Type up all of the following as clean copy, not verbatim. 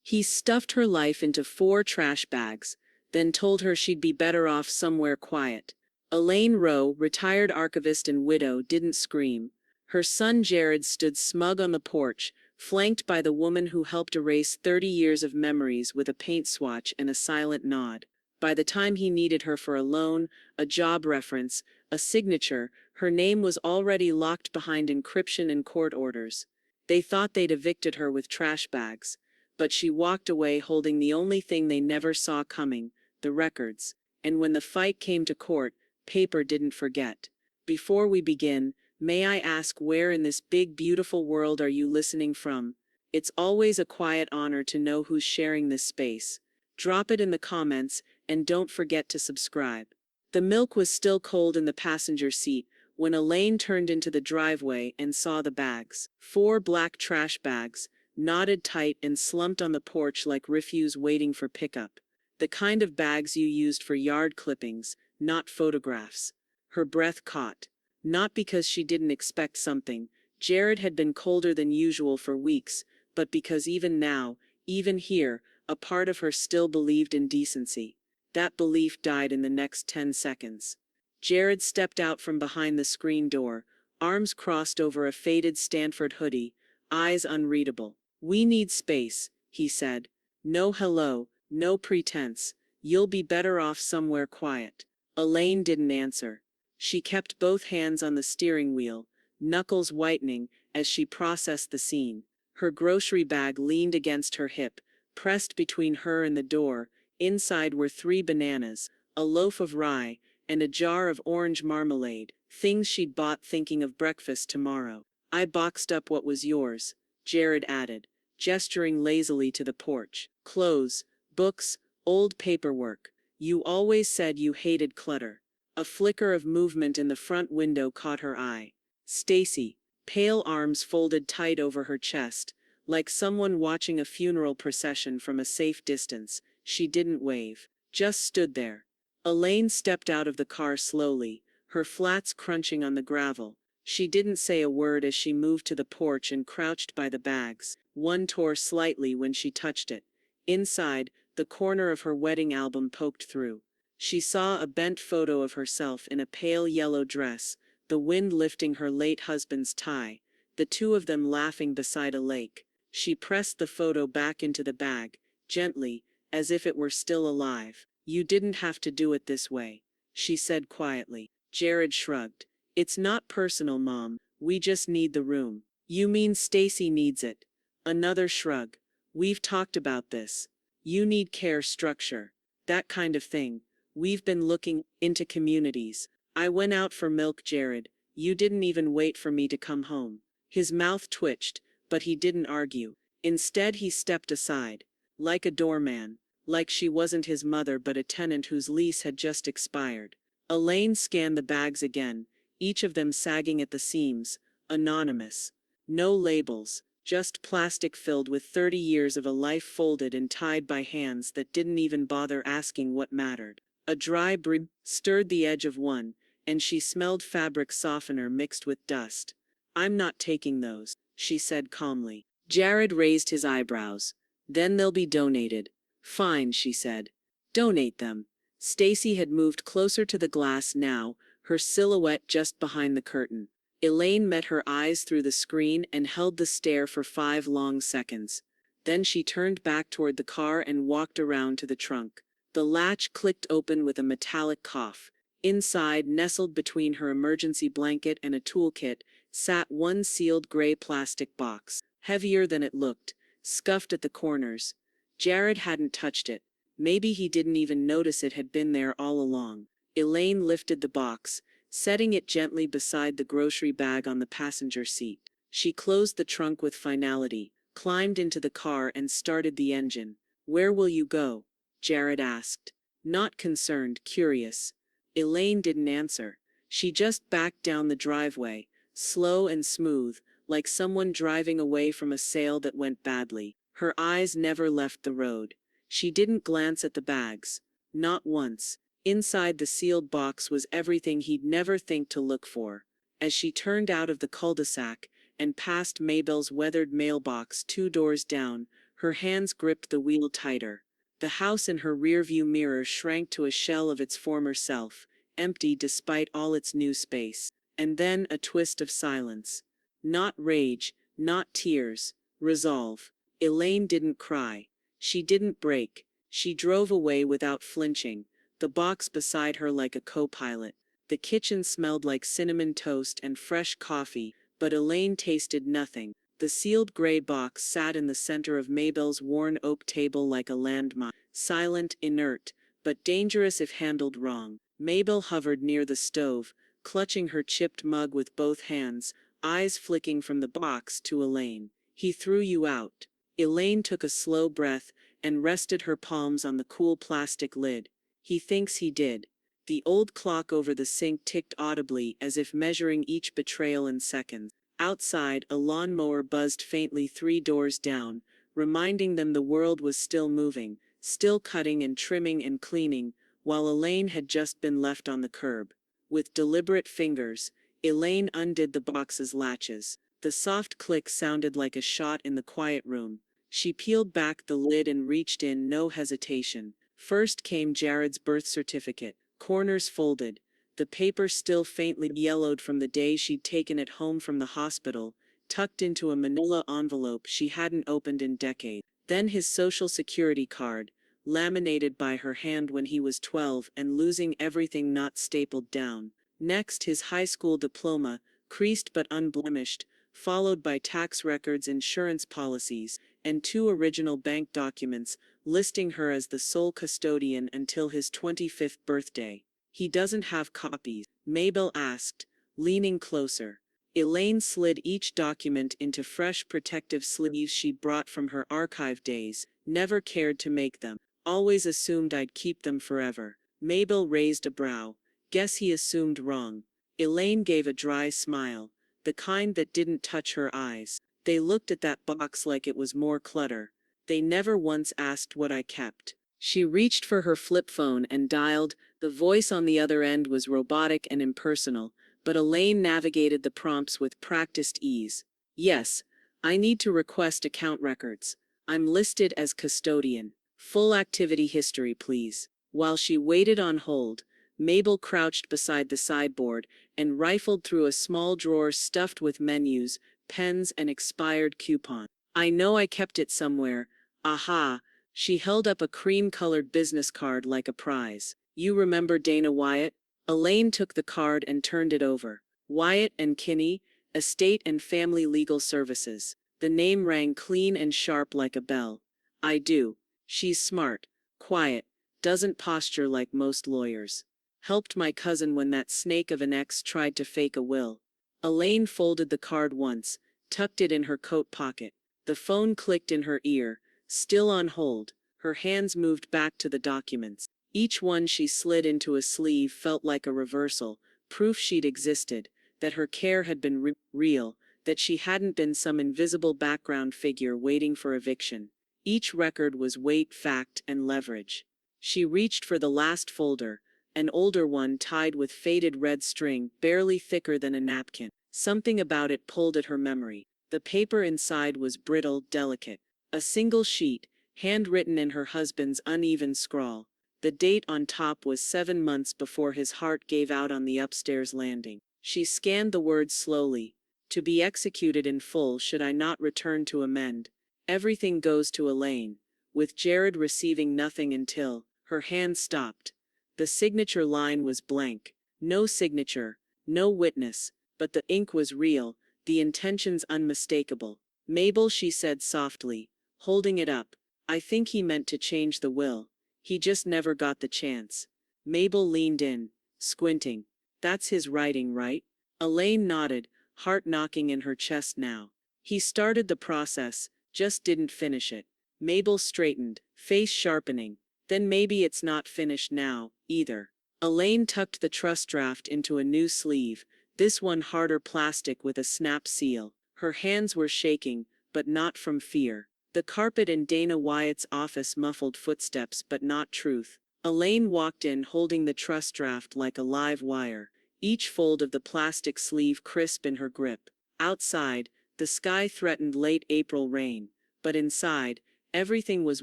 He stuffed her life into 4 trash bags, then told her she'd be better off somewhere quiet. Elaine Rowe, retired archivist and widow, didn't scream. Her son Jared stood smug on the porch, flanked by the woman who helped erase 30 years of memories with a paint swatch and a silent nod. By the time he needed her for a loan, a job reference, a signature, her name was already locked behind encryption and court orders. They thought they'd evicted her with trash bags, but she walked away holding the only thing they never saw coming, the records. And when the fight came to court, paper didn't forget. Before we begin, may I ask, where in this big beautiful world are you listening from? It's always a quiet honor to know who's sharing this space. Drop it in the comments, and don't forget to subscribe. The milk was still cold in the passenger seat when Elaine turned into the driveway and saw the bags. 4 black trash bags, knotted tight and slumped on the porch like refuse waiting for pickup. The kind of bags you used for yard clippings, not photographs. Her breath caught. Not because she didn't expect something. Jared had been colder than usual for weeks, but because even now, even here, a part of her still believed in decency. That belief died in the next 10 seconds. Jared stepped out from behind the screen door, arms crossed over a faded Stanford hoodie, eyes unreadable. "We need space," he said. "No hello, no pretense. You'll be better off somewhere quiet." Elaine didn't answer. She kept both hands on the steering wheel, knuckles whitening as she processed the scene. Her grocery bag leaned against her hip, pressed between her and the door. Inside were 3 bananas, a loaf of rye, and a jar of orange marmalade, things she'd bought thinking of breakfast tomorrow. "I boxed up what was yours," Jared added, gesturing lazily to the porch. "Clothes, books, old paperwork. You always said you hated clutter." A flicker of movement in the front window caught her eye. Stacy, pale arms folded tight over her chest, like someone watching a funeral procession from a safe distance. She didn't wave, just stood there. Elaine stepped out of the car slowly, her flats crunching on the gravel. She didn't say a word as she moved to the porch and crouched by the bags. One tore slightly when she touched it. Inside, the corner of her wedding album poked through. She saw a bent photo of herself in a pale yellow dress, the wind lifting her late husband's tie, the 2 of them laughing beside a lake. She pressed the photo back into the bag, gently, as if it were still alive. "You didn't have to do it this way," she said quietly. Jared shrugged. "It's not personal, Mom. We just need the room." "You mean Stacy needs it?" Another shrug. "We've talked about this. You need care, structure, that kind of thing. We've been looking into communities." "I went out for milk, Jared. You didn't even wait for me to come home." His mouth twitched, but he didn't argue. Instead, he stepped aside, like a doorman, like she wasn't his mother but a tenant whose lease had just expired. Elaine scanned the bags again, each of them sagging at the seams, anonymous. No labels, just plastic filled with 30 years of a life folded and tied by hands that didn't even bother asking what mattered. A dry breeze stirred the edge of one, and she smelled fabric softener mixed with dust. "I'm not taking those," she said calmly. Jared raised his eyebrows. "Then they'll be donated." "Fine," she said. "Donate them." Stacy had moved closer to the glass now, her silhouette just behind the curtain. Elaine met her eyes through the screen and held the stare for 5 long seconds. Then she turned back toward the car and walked around to the trunk. The latch clicked open with a metallic cough. Inside, nestled between her emergency blanket and a toolkit, sat one sealed gray plastic box, heavier than it looked, scuffed at the corners. Jared hadn't touched it. Maybe he didn't even notice it had been there all along. Elaine lifted the box, setting it gently beside the grocery bag on the passenger seat. She closed the trunk with finality, climbed into the car and started the engine. "Where will you go?" Jared asked. Not concerned, curious. Elaine didn't answer. She just backed down the driveway, slow and smooth, like someone driving away from a sale that went badly. Her eyes never left the road. She didn't glance at the bags. Not once. Inside the sealed box was everything he'd never think to look for. As she turned out of the cul-de-sac and past Mabel's weathered mailbox 2 doors down, Her hands gripped the wheel tighter. The house in her rearview mirror shrank to a shell of its former self, empty despite all its new space. And then a twist of silence. Not rage, not tears, resolve. Elaine didn't cry. She didn't break. She drove away without flinching, the box beside her like a co-pilot. The kitchen smelled like cinnamon toast and fresh coffee, but Elaine tasted nothing. The sealed gray box sat in the center of Mabel's worn oak table like a landmine, silent, inert, but dangerous if handled wrong. Mabel hovered near the stove, clutching her chipped mug with both hands, eyes flicking from the box to Elaine. "He threw you out." Elaine took a slow breath and rested her palms on the cool plastic lid. "He thinks he did." The old clock over the sink ticked audibly as if measuring each betrayal in seconds. Outside, a lawnmower buzzed faintly 3 doors down, reminding them the world was still moving, still cutting and trimming and cleaning, while Elaine had just been left on the curb. With deliberate fingers, Elaine undid the box's latches. The soft click sounded like a shot in the quiet room. She peeled back the lid and reached in, no hesitation. First came Jared's birth certificate, corners folded, the paper still faintly yellowed from the day she'd taken it home from the hospital, tucked into a manila envelope she hadn't opened in decades. Then his social security card, laminated by her hand when he was 12 and losing everything not stapled down. Next his high school diploma, creased but unblemished, followed by tax records, insurance policies, and 2 original bank documents listing her as the sole custodian until his 25th birthday. "He doesn't have copies?" Mabel asked, leaning closer. Elaine slid each document into fresh protective sleeves she'd brought from her archive days. "Never cared to make them. Always assumed I'd keep them forever." Mabel raised a brow. "Guess he assumed wrong." Elaine gave a dry smile, the kind that didn't touch her eyes. "They looked at that box like it was more clutter. They never once asked what I kept." She reached for her flip phone and dialed. The voice on the other end was robotic and impersonal, but Elaine navigated the prompts with practiced ease. "Yes, I need to request account records. I'm listed as custodian. Full activity history, please." While she waited on hold, Mabel crouched beside the sideboard and rifled through a small drawer stuffed with menus, pens, and expired coupons. "I know I kept it somewhere. Aha." She held up a cream-colored business card like a prize. "You remember Dana Wyatt?" Elaine took the card and turned it over. "Wyatt and Kinney, Estate and Family Legal Services." The name rang clean and sharp like a bell. "I do. She's smart, quiet, doesn't posture like most lawyers. Helped my cousin when that snake of an ex tried to fake a will." Elaine folded the card once, tucked it in her coat pocket. The phone clicked in her ear. Still on hold, her hands moved back to the documents. Each one she slid into a sleeve felt like a reversal, proof she'd existed, that her care had been real, that she hadn't been some invisible background figure waiting for eviction. Each record was weight, fact, and leverage. She reached for the last folder, an older one tied with faded red string, barely thicker than a napkin. Something about it pulled at her memory. The paper inside was brittle, delicate. A single sheet, handwritten in her husband's uneven scrawl. The date on top was 7 months before his heart gave out on the upstairs landing. She scanned the words slowly. "To be executed in full should I not return to amend. Everything goes to Elaine." With Jared receiving nothing until, her hand stopped. The signature line was blank. No signature, no witness, but the ink was real, the intentions unmistakable. "Mabel," she said softly, holding it up, "I think he meant to change the will. He just never got the chance." Mabel leaned in, squinting. "That's his writing, right?" Elaine nodded, heart knocking in her chest now. "He started the process, just didn't finish it." Mabel straightened, face sharpening. "Then maybe it's not finished now, either." Elaine tucked the trust draft into a new sleeve, this one harder plastic with a snap seal. Her hands were shaking, but not from fear. The carpet in Dana Wyatt's office muffled footsteps, but not truth. Elaine walked in holding the trust draft like a live wire, each fold of the plastic sleeve crisp in her grip. Outside, the sky threatened late April rain, but inside, Everything was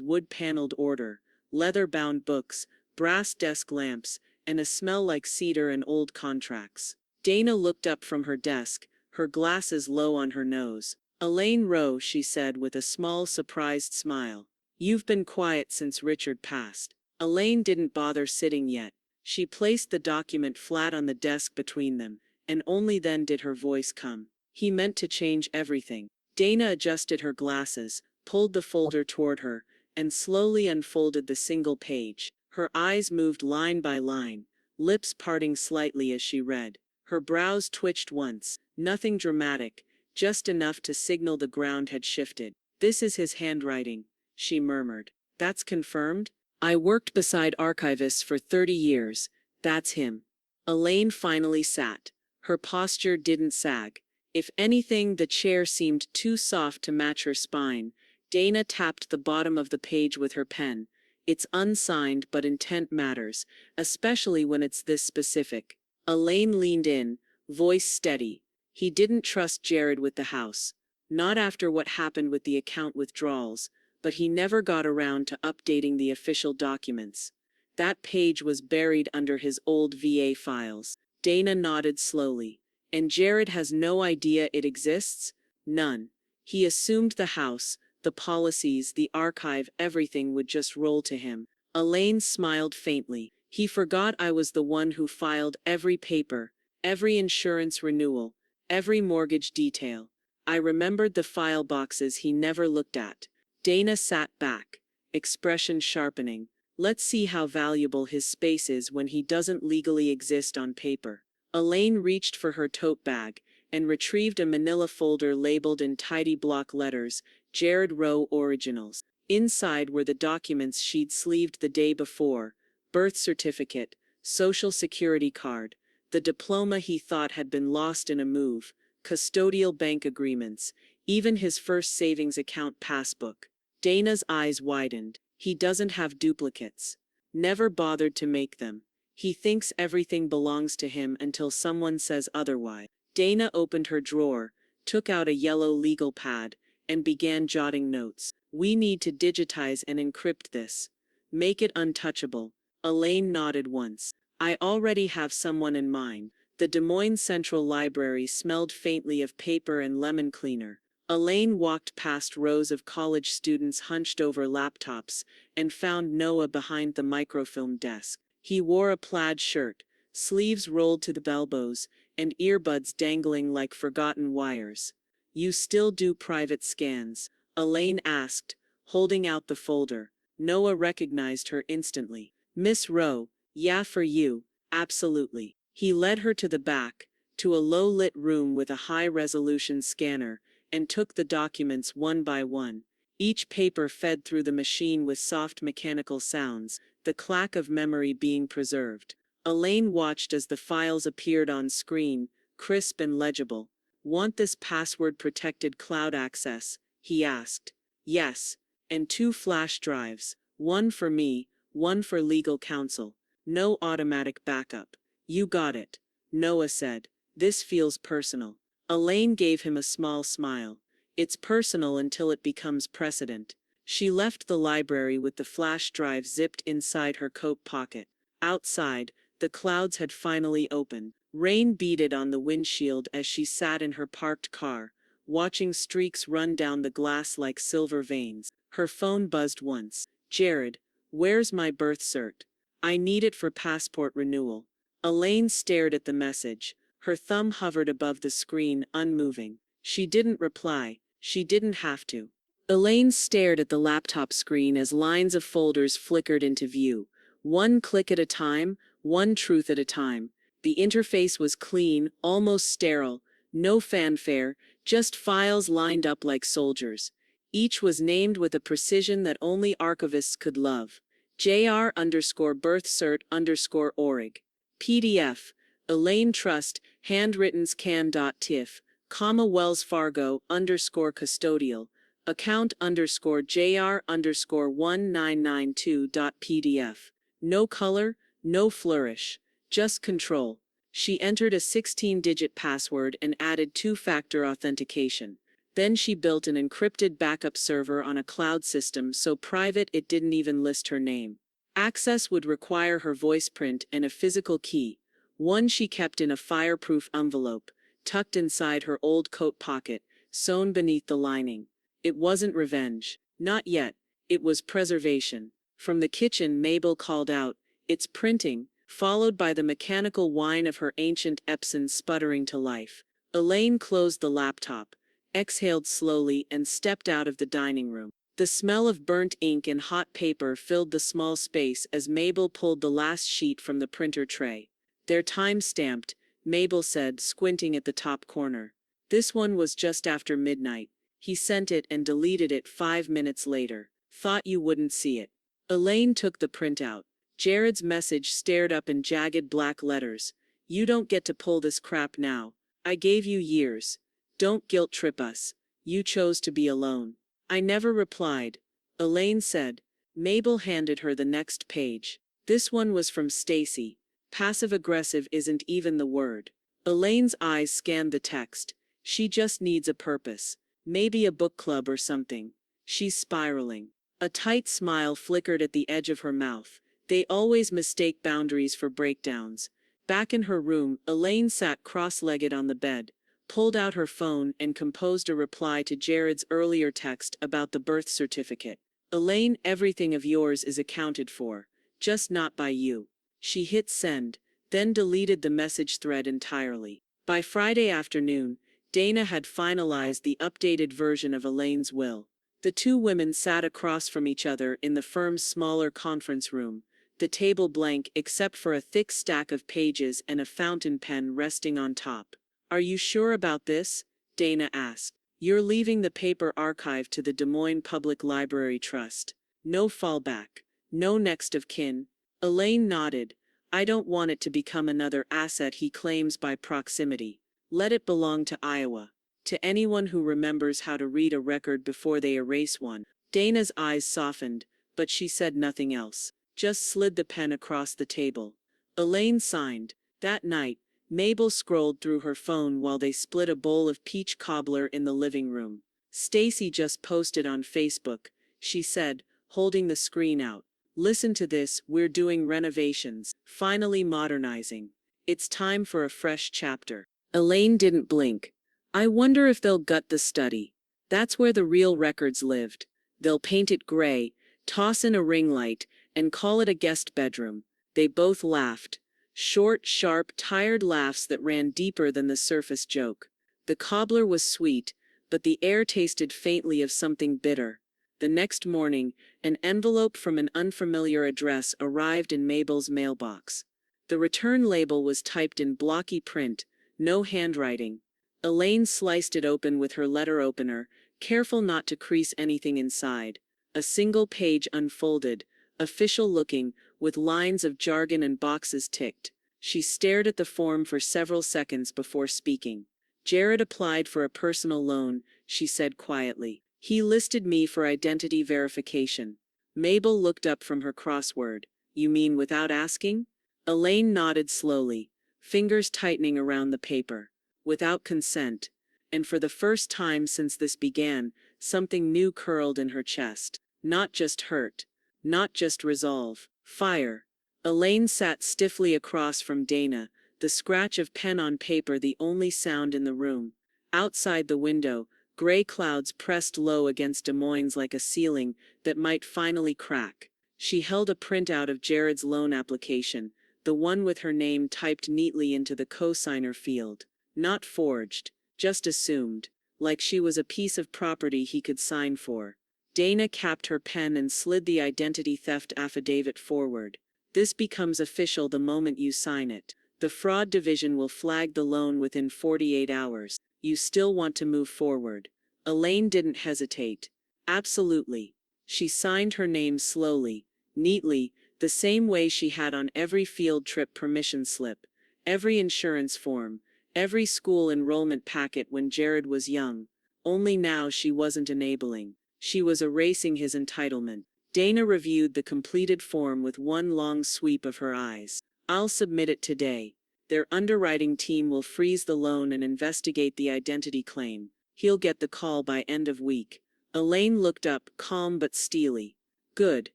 wood-paneled order, leather-bound books, brass desk lamps, and a smell like cedar and old contracts. Dana looked up from her desk, her glasses low on her nose. "Elaine Rowe," she said with a small, surprised smile. "You've been quiet since Richard passed." Elaine didn't bother sitting yet. She placed the document flat on the desk between them, and only then did her voice come. "He meant to change everything." Dana adjusted her glasses, pulled the folder toward her, and slowly unfolded the single page. Her eyes moved line by line, lips parting slightly as she read. Her brows twitched once, nothing dramatic, just enough to signal the ground had shifted. "This is his handwriting," she murmured. "That's confirmed? I worked beside archivists for 30 years. That's him." Elaine finally sat. Her posture didn't sag. If anything, the chair seemed too soft to match her spine. Dana tapped the bottom of the page with her pen. "It's unsigned, but intent matters, especially when it's this specific." Elaine leaned in, voice steady. "He didn't trust Jared with the house. Not after what happened with the account withdrawals, but he never got around to updating the official documents. That page was buried under his old VA files." Dana nodded slowly. "And Jared has no idea it exists?" "None. He assumed the house, the policies, the archive, everything would just roll to him." Elaine smiled faintly. "He forgot I was the one who filed every paper, every insurance renewal, every mortgage detail. I remembered the file boxes he never looked at." Dana sat back, expression sharpening. "Let's see how valuable his space is when he doesn't legally exist on paper." Elaine reached for her tote bag and retrieved a manila folder labeled in tidy block letters, "Jared Rowe Originals." Inside were the documents she'd sleeved the day before: birth certificate, social security card, the diploma he thought had been lost in a move, custodial bank agreements, even his first savings account passbook. Dana's eyes widened. "He doesn't have duplicates. Never bothered to make them. He thinks everything belongs to him until someone says otherwise." Dana opened her drawer, took out a yellow legal pad, and began jotting notes. "We need to digitize and encrypt this. Make it untouchable." Elaine nodded once. "I already have someone in mind." The Des Moines Central Library smelled faintly of paper and lemon cleaner. Elaine walked past rows of college students hunched over laptops and found Noah behind the microfilm desk. He wore a plaid shirt, sleeves rolled to the elbows, and earbuds dangling like forgotten wires. "You still do private scans?" Elaine asked, holding out the folder. Noah recognized her instantly. "Miss Rowe, yeah, for you, absolutely." He led her to the back, to a low-lit room with a high-resolution scanner, and took the documents one by one. Each paper fed through the machine with soft mechanical sounds, the clack of memory being preserved. Elaine watched as the files appeared on screen, crisp and legible. "Want this password-protected cloud access?" he asked. "Yes, and 2 flash drives, one for me, one for legal counsel. No automatic backup." "You got it," Noah said. "This feels personal." Elaine gave him a small smile. "It's personal until it becomes precedent." She left the library with the flash drive zipped inside her coat pocket. Outside, the clouds had finally opened. Rain beaded on the windshield as she sat in her parked car, watching streaks run down the glass like silver veins. Her phone buzzed once. "Jared, where's my birth cert? I need it for passport renewal." Elaine stared at the message. Her thumb hovered above the screen, unmoving. She didn't reply. She didn't have to. Elaine stared at the laptop screen as lines of folders flickered into view. One click at a time, one truth at a time. The interface was clean, almost sterile. No fanfare, just files lined up like soldiers. Each was named with a precision that only archivists could love. JR_birthcert_org. PDF. Elaine Trust, handwritten scan.tiff, Wells Fargo _custodial, account _JR_1992.pdf. No color, no flourish, just control. She entered a 16-digit password and added 2-factor authentication. Then she built an encrypted backup server on a cloud system so private it didn't even list her name. Access would require her voice print and a physical key, one she kept in a fireproof envelope, tucked inside her old coat pocket, sewn beneath the lining. It wasn't revenge. Not yet. It was preservation. From the kitchen, Mabel called out, "It's printing," followed by the mechanical whine of her ancient Epson sputtering to life. Elaine closed the laptop, exhaled slowly, and stepped out of the dining room. The smell of burnt ink and hot paper filled the small space as Mabel pulled the last sheet from the printer tray. "They're time-stamped," Mabel said, squinting at the top corner. "This one was just after midnight. He sent it and deleted it 5 minutes later. Thought you wouldn't see it." Elaine took the printout. Jared's message stared up in jagged black letters. "You don't get to pull this crap now. I gave you years. Don't guilt-trip us. You chose to be alone." "I never replied," Elaine said. Mabel handed her the next page. This one was from Stacy. Passive-aggressive isn't even the word. Elaine's eyes scanned the text. She just needs a purpose. Maybe a book club or something. She's spiraling. A tight smile flickered at the edge of her mouth. They always mistake boundaries for breakdowns. Back in her room, Elaine sat cross-legged on the bed, pulled out her phone and composed a reply to Jared's earlier text about the birth certificate. "Elaine, everything of yours is accounted for, just not by you." She hit send, then deleted the message thread entirely. By Friday afternoon, Dana had finalized the updated version of Elaine's will. The two women sat across from each other in the firm's smaller conference room, the table blank except for a thick stack of pages and a fountain pen resting on top. "Are you sure about this?" Dana asked. "You're leaving the paper archive to the Des Moines Public Library Trust. No fallback. No next of kin." Elaine nodded. "I don't want it to become another asset he claims by proximity. Let it belong to Iowa. To anyone who remembers how to read a record before they erase one." Dana's eyes softened, but she said nothing else. Just slid the pen across the table. Elaine signed. That night, Mabel scrolled through her phone while they split a bowl of peach cobbler in the living room. "Stacy just posted on Facebook," she said, holding the screen out. "Listen to this, we're doing renovations, finally modernizing. It's time for a fresh chapter." Elaine didn't blink. "I wonder if they'll gut the study. That's where the real records lived. They'll paint it gray, toss in a ring light, and call it a guest bedroom." They both laughed. Short, sharp, tired laughs that ran deeper than the surface joke. The cobbler was sweet, but the air tasted faintly of something bitter. The next morning, an envelope from an unfamiliar address arrived in Mabel's mailbox. The return label was typed in blocky print, no handwriting. Elaine sliced it open with her letter opener, careful not to crease anything inside. A single page unfolded, official-looking, with lines of jargon and boxes ticked. She stared at the form for several seconds before speaking. "Jared applied for a personal loan," she said quietly. "He listed me for identity verification." Mabel looked up from her crossword. "You mean without asking?" Elaine nodded slowly, fingers tightening around the paper. "Without consent." And for the first time since this began, something new curled in her chest. Not just hurt. Not just resolve. Fire. Elaine sat stiffly across from Dana, the scratch of pen on paper the only sound in the room. Outside the window, gray clouds pressed low against Des Moines like a ceiling that might finally crack. She held a printout of Jared's loan application, the one with her name typed neatly into the cosigner field. Not forged, just assumed, like she was a piece of property he could sign for. Dana capped her pen and slid the identity theft affidavit forward. "This becomes official the moment you sign it. The fraud division will flag the loan within 48 hours. You still want to move forward?" Elaine didn't hesitate. "Absolutely." She signed her name slowly, neatly, the same way she had on every field trip permission slip, every insurance form, every school enrollment packet when Jared was young. Only now she wasn't enabling. She was erasing his entitlement. Dana reviewed the completed form with one long sweep of her eyes. "I'll submit it today. Their underwriting team will freeze the loan and investigate the identity claim. He'll get the call by end of week. Elaine looked up, calm but steely. Good.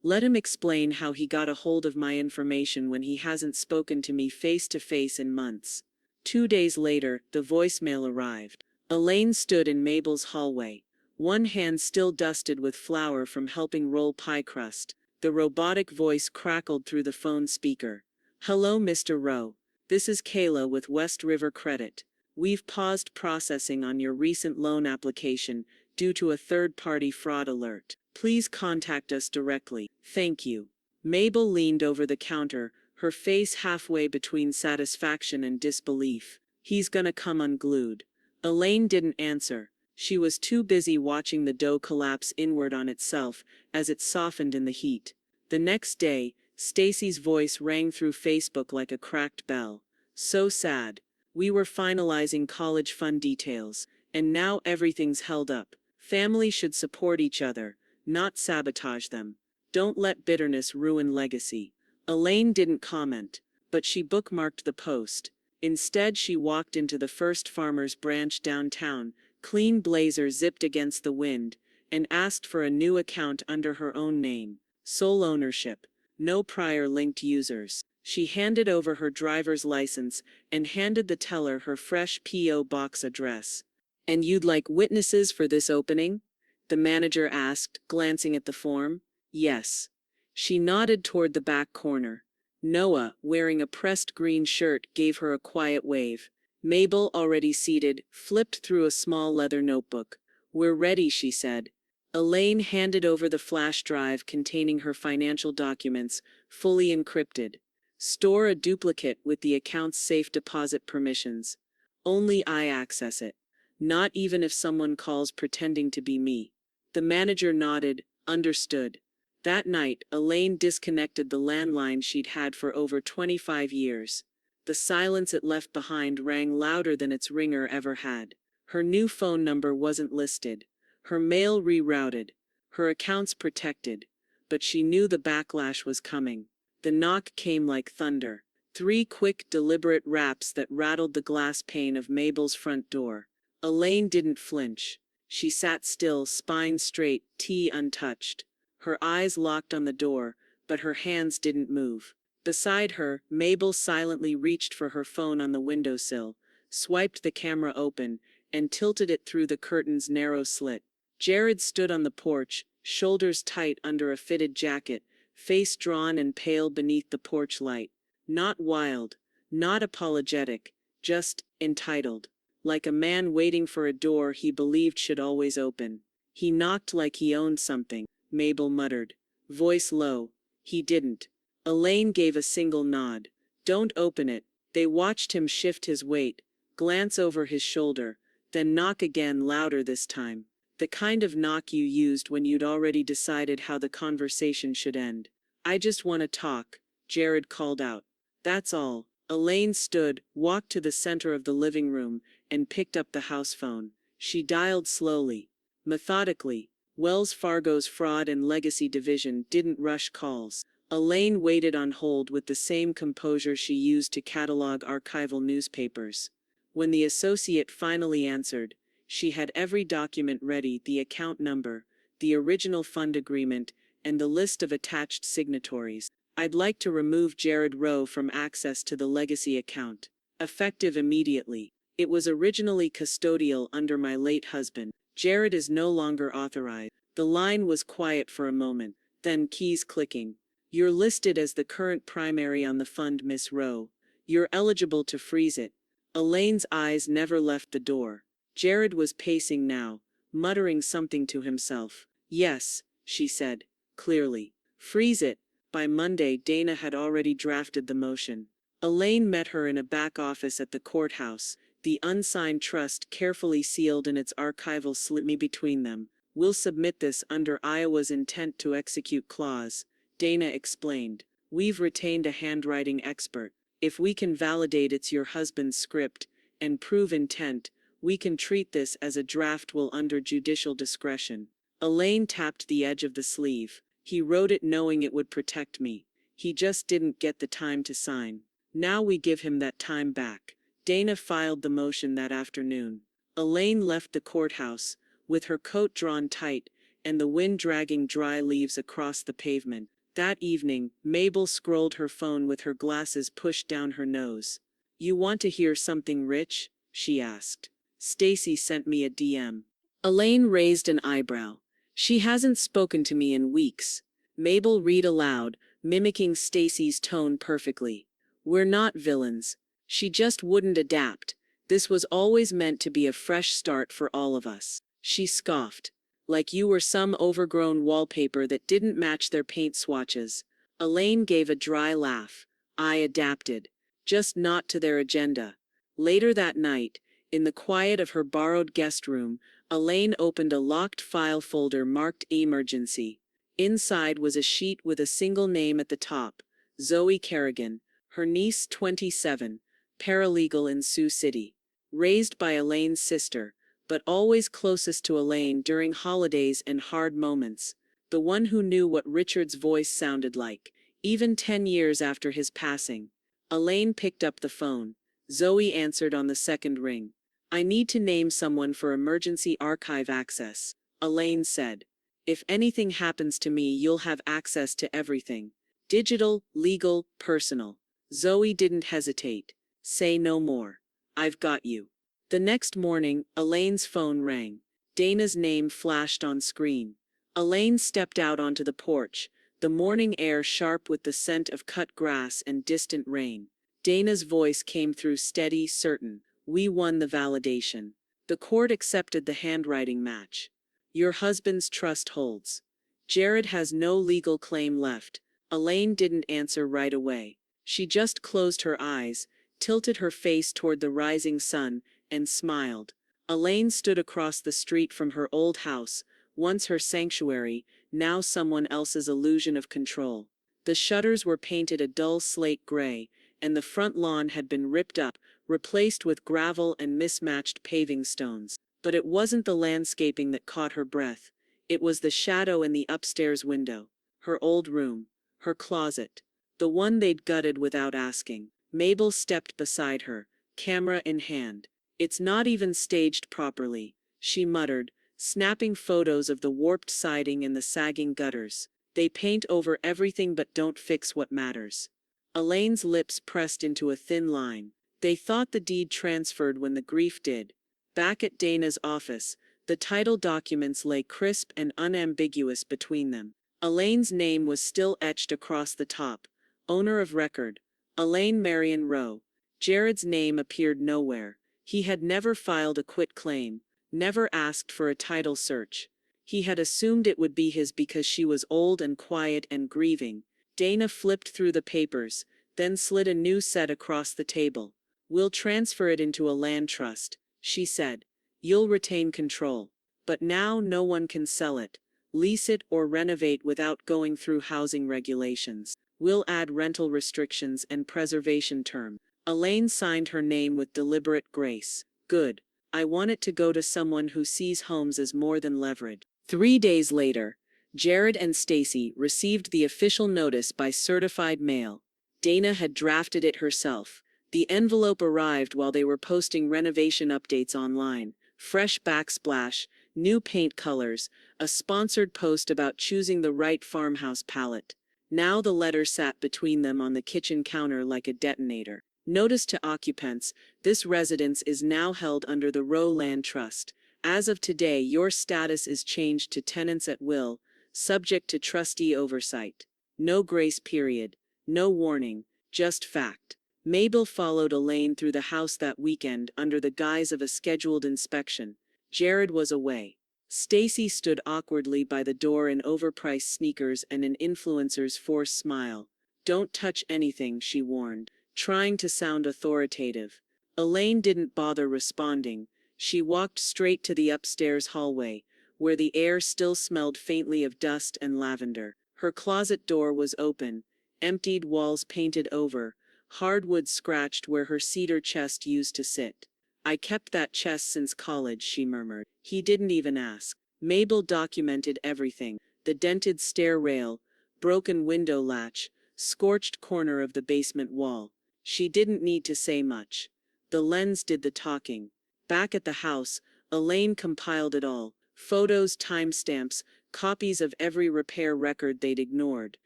Let him explain how he got a hold of my information when he hasn't spoken to me face to face in months. 2 days later, the voicemail arrived. Elaine stood in Mabel's hallway, one hand still dusted with flour from helping roll pie crust. The robotic voice crackled through the phone speaker. Hello, Mr. Rowe. This is Kayla with West River Credit. We've paused processing on your recent loan application due to a third-party fraud alert. Please contact us directly. Thank you. Mabel leaned over the counter, her face halfway between satisfaction and disbelief. He's gonna come unglued. Elaine didn't answer. She was too busy watching the dough collapse inward on itself as it softened in the heat. The next day, Stacy's voice rang through Facebook like a cracked bell. So sad. We were finalizing college fund details, and now everything's held up. Family should support each other, not sabotage them. Don't let bitterness ruin legacy. Elaine didn't comment, but she bookmarked the post. Instead, she walked into the First Farmers branch downtown, clean blazer zipped against the wind, and asked for a new account under her own name. Sole ownership. No prior linked users. She handed over her driver's license and handed the teller her fresh P.O. box address. And you'd like witnesses for this opening? The manager asked, glancing at the form. Yes. She nodded toward the back corner. Noah, wearing a pressed green shirt, gave her a quiet wave. Mabel, already seated, flipped through a small leather notebook. We're ready, she said. Elaine handed over the flash drive containing her financial documents, fully encrypted. Store a duplicate with the account's safe deposit permissions. Only I access it. Not even if someone calls pretending to be me. The manager nodded, understood. That night, Elaine disconnected the landline she'd had for over 25 years. The silence it left behind rang louder than its ringer ever had. Her new phone number wasn't listed. Her mail rerouted. Her accounts protected. But she knew the backlash was coming. The knock came like thunder. 3 quick, deliberate raps that rattled the glass pane of Mabel's front door. Elaine didn't flinch. She sat still, spine straight, tea untouched. Her eyes locked on the door, but her hands didn't move. Beside her, Mabel silently reached for her phone on the windowsill, swiped the camera open, and tilted it through the curtain's narrow slit. Jared stood on the porch, shoulders tight under a fitted jacket, face drawn and pale beneath the porch light. Not wild, not apologetic, just entitled. Like a man waiting for a door he believed should always open. He knocked like he owned something, Mabel muttered, voice low. He didn't. Elaine gave a single nod. Don't open it. They watched him shift his weight, glance over his shoulder, then knock again, louder this time. The kind of knock you used when you'd already decided how the conversation should end. I just want to talk, Jared called out. That's all. Elaine stood, walked to the center of the living room, and picked up the house phone. She dialed slowly, methodically. Wells Fargo's Fraud and Legacy Division didn't rush calls. Elaine waited on hold with the same composure she used to catalog archival newspapers. When the associate finally answered, she had every document ready, the account number, the original fund agreement, and the list of attached signatories. I'd like to remove Jared Rowe from access to the legacy account. Effective immediately. It was originally custodial under my late husband. Jared is no longer authorized. The line was quiet for a moment, then keys clicking. You're listed as the current primary on the fund, Miss Rowe. You're eligible to freeze it. Elaine's eyes never left the door. Jared was pacing now, muttering something to himself. Yes, she said, clearly. Freeze it. By Monday, Dana had already drafted the motion. Elaine met her in a back office at the courthouse, the unsigned trust carefully sealed in its archival slip between them. We'll submit this under Iowa's intent to execute clause, Dana explained. We've retained a handwriting expert. If we can validate it's your husband's script and prove intent, we can treat this as a draft will under judicial discretion. Elaine tapped the edge of the sleeve. He wrote it knowing it would protect me. He just didn't get the time to sign. Now we give him that time back. Dana filed the motion that afternoon. Elaine left the courthouse, with her coat drawn tight, and the wind dragging dry leaves across the pavement. That evening, Mabel scrolled her phone with her glasses pushed down her nose. "You want to hear something rich?" she asked. "Stacy sent me a DM." Elaine raised an eyebrow. "She hasn't spoken to me in weeks." Mabel read aloud, mimicking Stacy's tone perfectly. "We're not villains. She just wouldn't adapt. This was always meant to be a fresh start for all of us." She scoffed. "Like you were some overgrown wallpaper that didn't match their paint swatches." Elaine gave a dry laugh. "I adapted. Just not to their agenda." Later that night, in the quiet of her borrowed guest room, Elaine opened a locked file folder marked Emergency. Inside was a sheet with a single name at the top: Zoe Kerrigan, her niece, 27, paralegal in Sioux City. Raised by Elaine's sister, but always closest to Elaine during holidays and hard moments. The one who knew what Richard's voice sounded like, even 10 years after his passing. Elaine picked up the phone. Zoe answered on the second ring. "I need to name someone for emergency archive access," Elaine said. "If anything happens to me, you'll have access to everything. Digital, legal, personal." Zoe didn't hesitate. "Say no more. I've got you." The next morning, Elaine's phone rang. Dana's name flashed on screen. Elaine stepped out onto the porch, the morning air sharp with the scent of cut grass and distant rain. Dana's voice came through steady, certain. "We won the validation. The court accepted the handwriting match. Your husband's trust holds. Jared has no legal claim left." Elaine didn't answer right away. She just closed her eyes, tilted her face toward the rising sun, and smiled. Elaine stood across the street from her old house, once her sanctuary, now someone else's illusion of control. The shutters were painted a dull slate gray, and the front lawn had been ripped up, replaced with gravel and mismatched paving stones. But it wasn't the landscaping that caught her breath. It was the shadow in the upstairs window. Her old room. Her closet. The one they'd gutted without asking. Mabel stepped beside her, camera in hand. "It's not even staged properly," she muttered, snapping photos of the warped siding and the sagging gutters. "They paint over everything but don't fix what matters." Elaine's lips pressed into a thin line. "They thought the deed transferred when the grief did." Back at Dana's office, the title documents lay crisp and unambiguous between them. Elaine's name was still etched across the top. Owner of record, Elaine Marion Rowe. Jared's name appeared nowhere. He had never filed a quitclaim, never asked for a title search. He had assumed it would be his because she was old and quiet and grieving. Dana flipped through the papers, then slid a new set across the table. "We'll transfer it into a land trust," she said. "You'll retain control. But now no one can sell it, lease it, or renovate without going through housing regulations. We'll add rental restrictions and preservation terms." Elaine signed her name with deliberate grace. "Good. I want it to go to someone who sees homes as more than leverage." 3 days later, Jared and Stacy received the official notice by certified mail. Dana had drafted it herself. The envelope arrived while they were posting renovation updates online. Fresh backsplash, new paint colors, a sponsored post about choosing the right farmhouse palette. Now the letter sat between them on the kitchen counter like a detonator. "Notice to occupants, this residence is now held under the Rowe Land Trust. As of today, your status is changed to tenants at will, subject to trustee oversight. No grace period, no warning, just fact." Mabel followed Elaine through the house that weekend under the guise of a scheduled inspection. Jared was away. Stacy stood awkwardly by the door in overpriced sneakers and an influencer's forced smile. "Don't touch anything," she warned, trying to sound authoritative. Elaine didn't bother responding. She walked straight to the upstairs hallway, where the air still smelled faintly of dust and lavender. Her closet door was open, emptied walls painted over, hardwood scratched where her cedar chest used to sit. "I kept that chest since college," she murmured. "He didn't even ask." Mabel documented everything: the dented stair rail, broken window latch, scorched corner of the basement wall. She didn't need to say much. The lens did the talking. Back at the house, Elaine compiled it all. Photos, timestamps, copies of every repair record they'd ignored,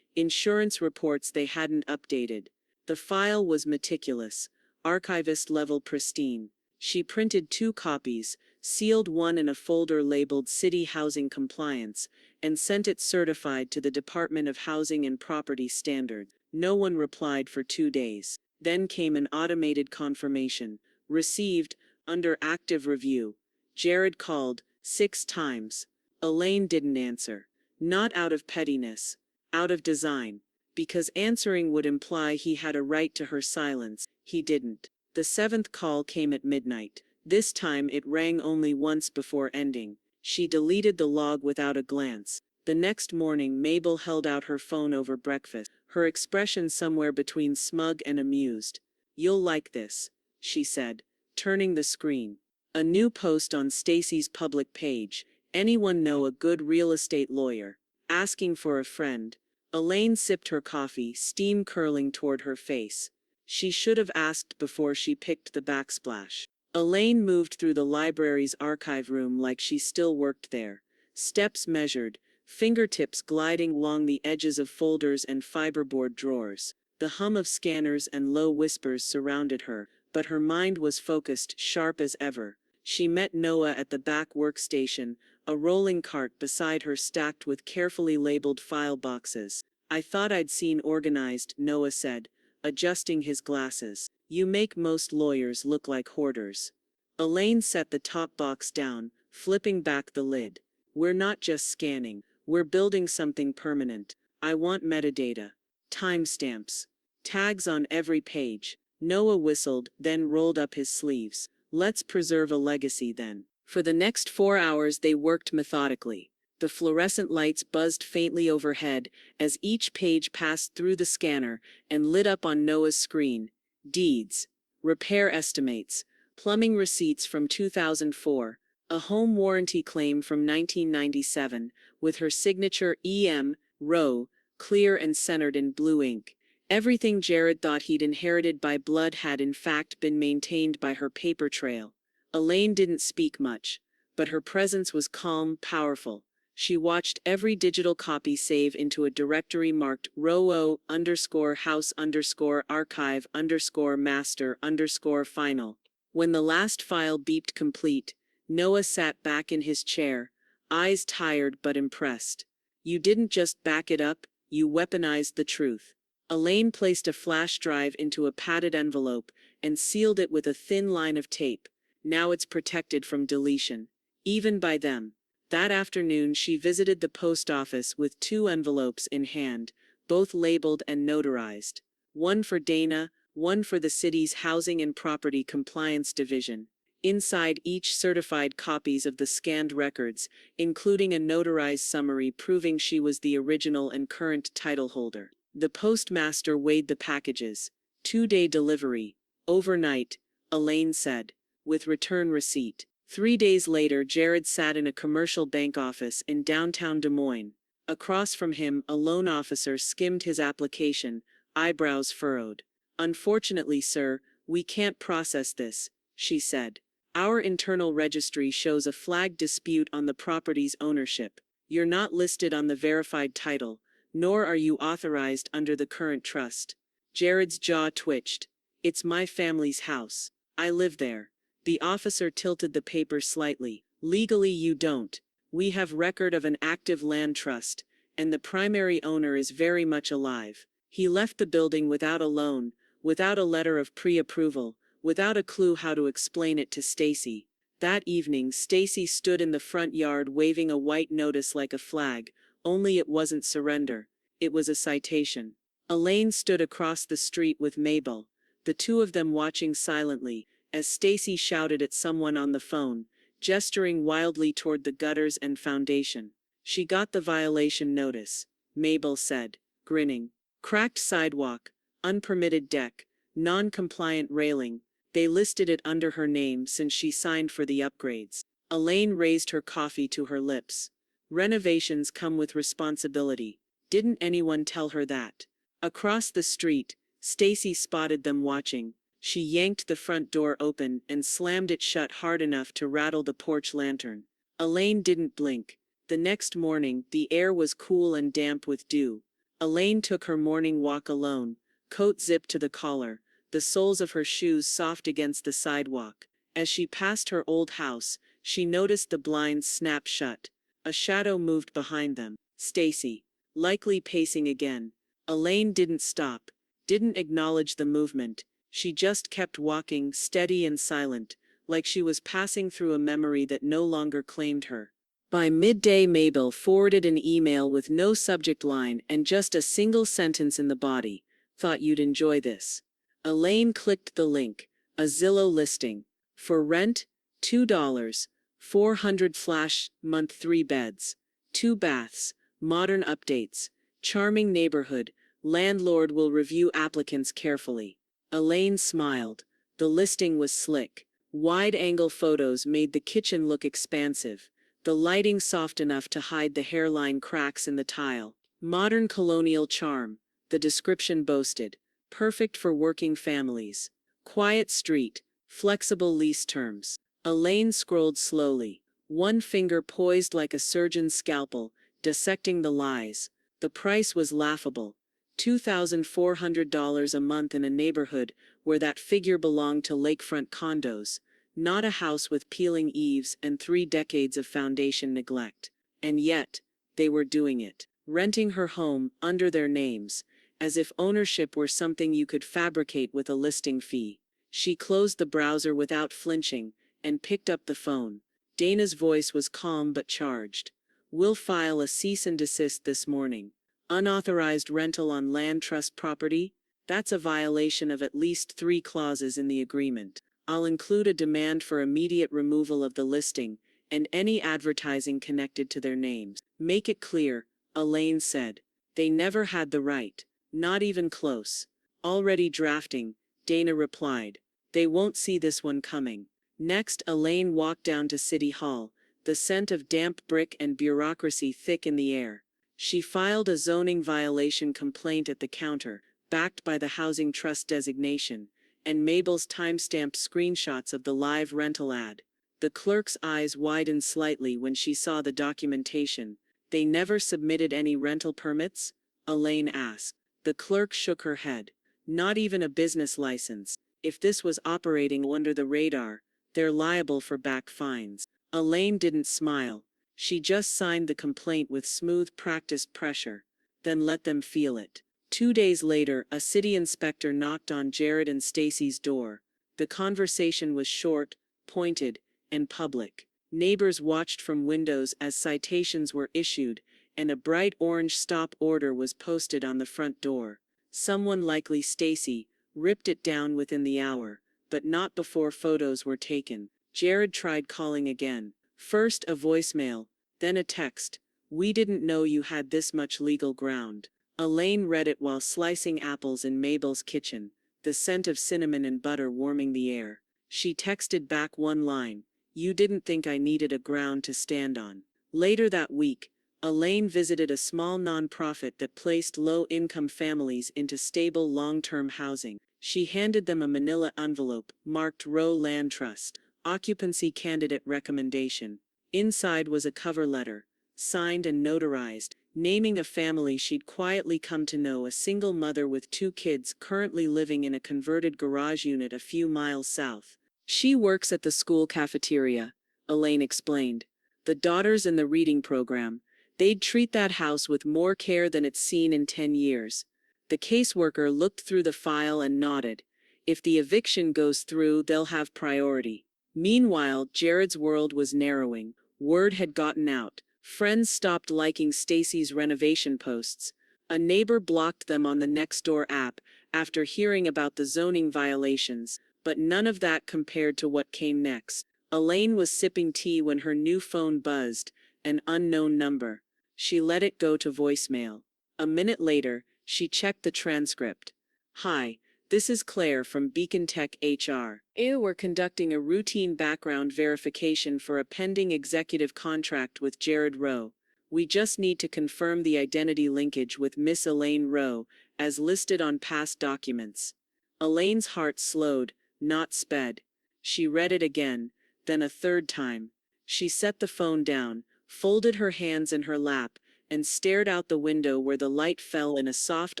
insurance reports they hadn't updated. The file was meticulous, archivist-level pristine. She printed 2 copies, sealed one in a folder labeled City Housing Compliance, and sent it certified to the Department of Housing and Property Standards. No one replied for 2 days. Then came an automated confirmation. Received, under active review. Jared called 6 times. Elaine didn't answer. Not out of pettiness. Out of design. Because answering would imply he had a right to her silence. He didn't. The 7th call came at midnight. This time it rang only once before ending. She deleted the log without a glance. The next morning Mabel held out her phone over breakfast, her expression somewhere between smug and amused. "You'll like this," she said, turning the screen. A new post on Stacy's public page. "Anyone know a good real estate lawyer? Asking for a friend." Elaine sipped her coffee, steam curling toward her face. She should have asked before she picked the backsplash. Elaine moved through the library's archive room like she still worked there. Steps measured, fingertips gliding along the edges of folders and fiberboard drawers. The hum of scanners and low whispers surrounded her, but her mind was focused, sharp as ever. She met Noah at the back workstation, a rolling cart beside her stacked with carefully labeled file boxes. "I thought I'd seen organized," Noah said, adjusting his glasses. "You make most lawyers look like hoarders." Elaine set the top box down, flipping back the lid. "We're not just scanning, we're building something permanent. I want metadata. Timestamps. Tags on every page." Noah whistled, then rolled up his sleeves. "Let's preserve a legacy then." For the next 4 hours they worked methodically. The fluorescent lights buzzed faintly overhead as each page passed through the scanner and lit up on Noah's screen. Deeds. Repair estimates. Plumbing receipts from 2004. A home warranty claim from 1997, with her signature E.M. Rowe, clear and centered in blue ink. Everything Jared thought he'd inherited by blood had in fact been maintained by her paper trail. Elaine didn't speak much, but her presence was calm, powerful. She watched every digital copy save into a directory marked ROO_house_archive_master_final. When the last file beeped complete, Noah sat back in his chair, eyes tired but impressed. "You didn't just back it up, you weaponized the truth." Elaine placed a flash drive into a padded envelope and sealed it with a thin line of tape. Now it's protected from deletion. Even by them. That afternoon she visited the post office with 2 envelopes in hand, both labeled and notarized. One for Dana, one for the city's Housing and Property Compliance Division. Inside each certified copies of the scanned records, including a notarized summary proving she was the original and current title holder. The postmaster weighed the packages. 2-day delivery. Overnight, Elaine said. With return receipt. 3 days later Jared sat in a commercial bank office in downtown Des Moines. Across from him, a loan officer skimmed his application, eyebrows furrowed. "Unfortunately, sir, we can't process this," she said. "Our internal registry shows a flagged dispute on the property's ownership. You're not listed on the verified title, nor are you authorized under the current trust." Jared's jaw twitched. "It's my family's house. I live there." The officer tilted the paper slightly. "Legally you don't. We have record of an active land trust, and the primary owner is very much alive. He left the building without a loan, without a letter of pre-approval, without a clue how to explain it to Stacy." That evening Stacy stood in the front yard waving a white notice like a flag, only it wasn't surrender. It was a citation. Elaine stood across the street with Mabel, the 2 of them watching silently, as Stacy shouted at someone on the phone, gesturing wildly toward the gutters and foundation. "She got the violation notice," Mabel said, grinning. "Cracked sidewalk, unpermitted deck, non-compliant railing. They listed it under her name since she signed for the upgrades." Elaine raised her coffee to her lips. "Renovations come with responsibility. Didn't anyone tell her that?" Across the street, Stacy spotted them watching. She yanked the front door open and slammed it shut hard enough to rattle the porch lantern. Elaine didn't blink. The next morning, the air was cool and damp with dew. Elaine took her morning walk alone, coat zipped to the collar, the soles of her shoes soft against the sidewalk. As she passed her old house, she noticed the blinds snap shut. A shadow moved behind them. Stacy, likely pacing again. Elaine didn't stop, didn't acknowledge the movement. She just kept walking, steady and silent, like she was passing through a memory that no longer claimed her. By midday, Mabel forwarded an email with no subject line and just a single sentence in the body. Thought you'd enjoy this. Elaine clicked the link. A Zillow listing. For rent, $2. 400 flash, month 3 beds. 2 baths. Modern updates. Charming neighborhood. Landlord will review applicants carefully. Elaine smiled. The listing was slick. Wide-angle photos made the kitchen look expansive. The lighting soft enough to hide the hairline cracks in the tile. Modern colonial charm, the description boasted. Perfect for working families. Quiet street, flexible lease terms. Elaine scrolled slowly, one finger poised like a surgeon's scalpel, dissecting the lies. The price was laughable. $2,400 a month in a neighborhood where that figure belonged to lakefront condos. Not a house with peeling eaves and 3 decades of foundation neglect. And yet, they were doing it, renting her home under their names, as if ownership were something you could fabricate with a listing fee. She closed the browser without flinching and picked up the phone. Dana's voice was calm but charged. We'll file a cease and desist this morning. Unauthorized rental on land trust property? That's a violation of at least 3 clauses in the agreement. I'll include a demand for immediate removal of the listing and any advertising connected to their names. Make it clear, Elaine said. They never had the right. Not even close. Already drafting, Dana replied. They won't see this one coming. Next, Elaine walked down to City Hall, the scent of damp brick and bureaucracy thick in the air. She filed a zoning violation complaint at the counter, backed by the Housing Trust designation, and Mabel's time-stamped screenshots of the live rental ad. The clerk's eyes widened slightly when she saw the documentation. They never submitted any rental permits? Elaine asked. The clerk shook her head. Not even a business license. If this was operating under the radar, they're liable for back fines. Elaine didn't smile. She just signed the complaint with smooth, practiced pressure. Then let them feel it. 2 days later, a city inspector knocked on Jared and Stacy's door. The conversation was short, pointed, and public. Neighbors watched from windows as citations were issued, and a bright orange stop order was posted on the front door. Someone, likely Stacy, ripped it down within the hour, but not before photos were taken. Jared tried calling again. First a voicemail, then a text. We didn't know you had this much legal ground. Elaine read it while slicing apples in Mabel's kitchen, the scent of cinnamon and butter warming the air. She texted back one line. You didn't think I needed a ground to stand on. Later that week, Elaine visited a small nonprofit that placed low-income families into stable long-term housing. She handed them a manila envelope, marked Row Land Trust, occupancy candidate recommendation. Inside was a cover letter, signed and notarized, naming a family she'd quietly come to know, a single mother with 2 kids currently living in a converted garage unit a few miles south. She works at the school cafeteria, Elaine explained. The daughter's in the reading program. They'd treat that house with more care than it's seen in 10 years. The caseworker looked through the file and nodded. If the eviction goes through, they'll have priority. Meanwhile, Jared's world was narrowing. Word had gotten out. Friends stopped liking Stacy's renovation posts. A neighbor blocked them on the Nextdoor app after hearing about the zoning violations, but none of that compared to what came next. Elaine was sipping tea when her new phone buzzed, an unknown number. She let it go to voicemail. A minute later, she checked the transcript. Hi, this is Claire from Beacon Tech HR. We're conducting a routine background verification for a pending executive contract with Jared Rowe. We just need to confirm the identity linkage with Miss Elaine Rowe, as listed on past documents. Elaine's heart slowed, not sped. She read it again, then a third time. She set the phone down, folded her hands in her lap, and stared out the window where the light fell in a soft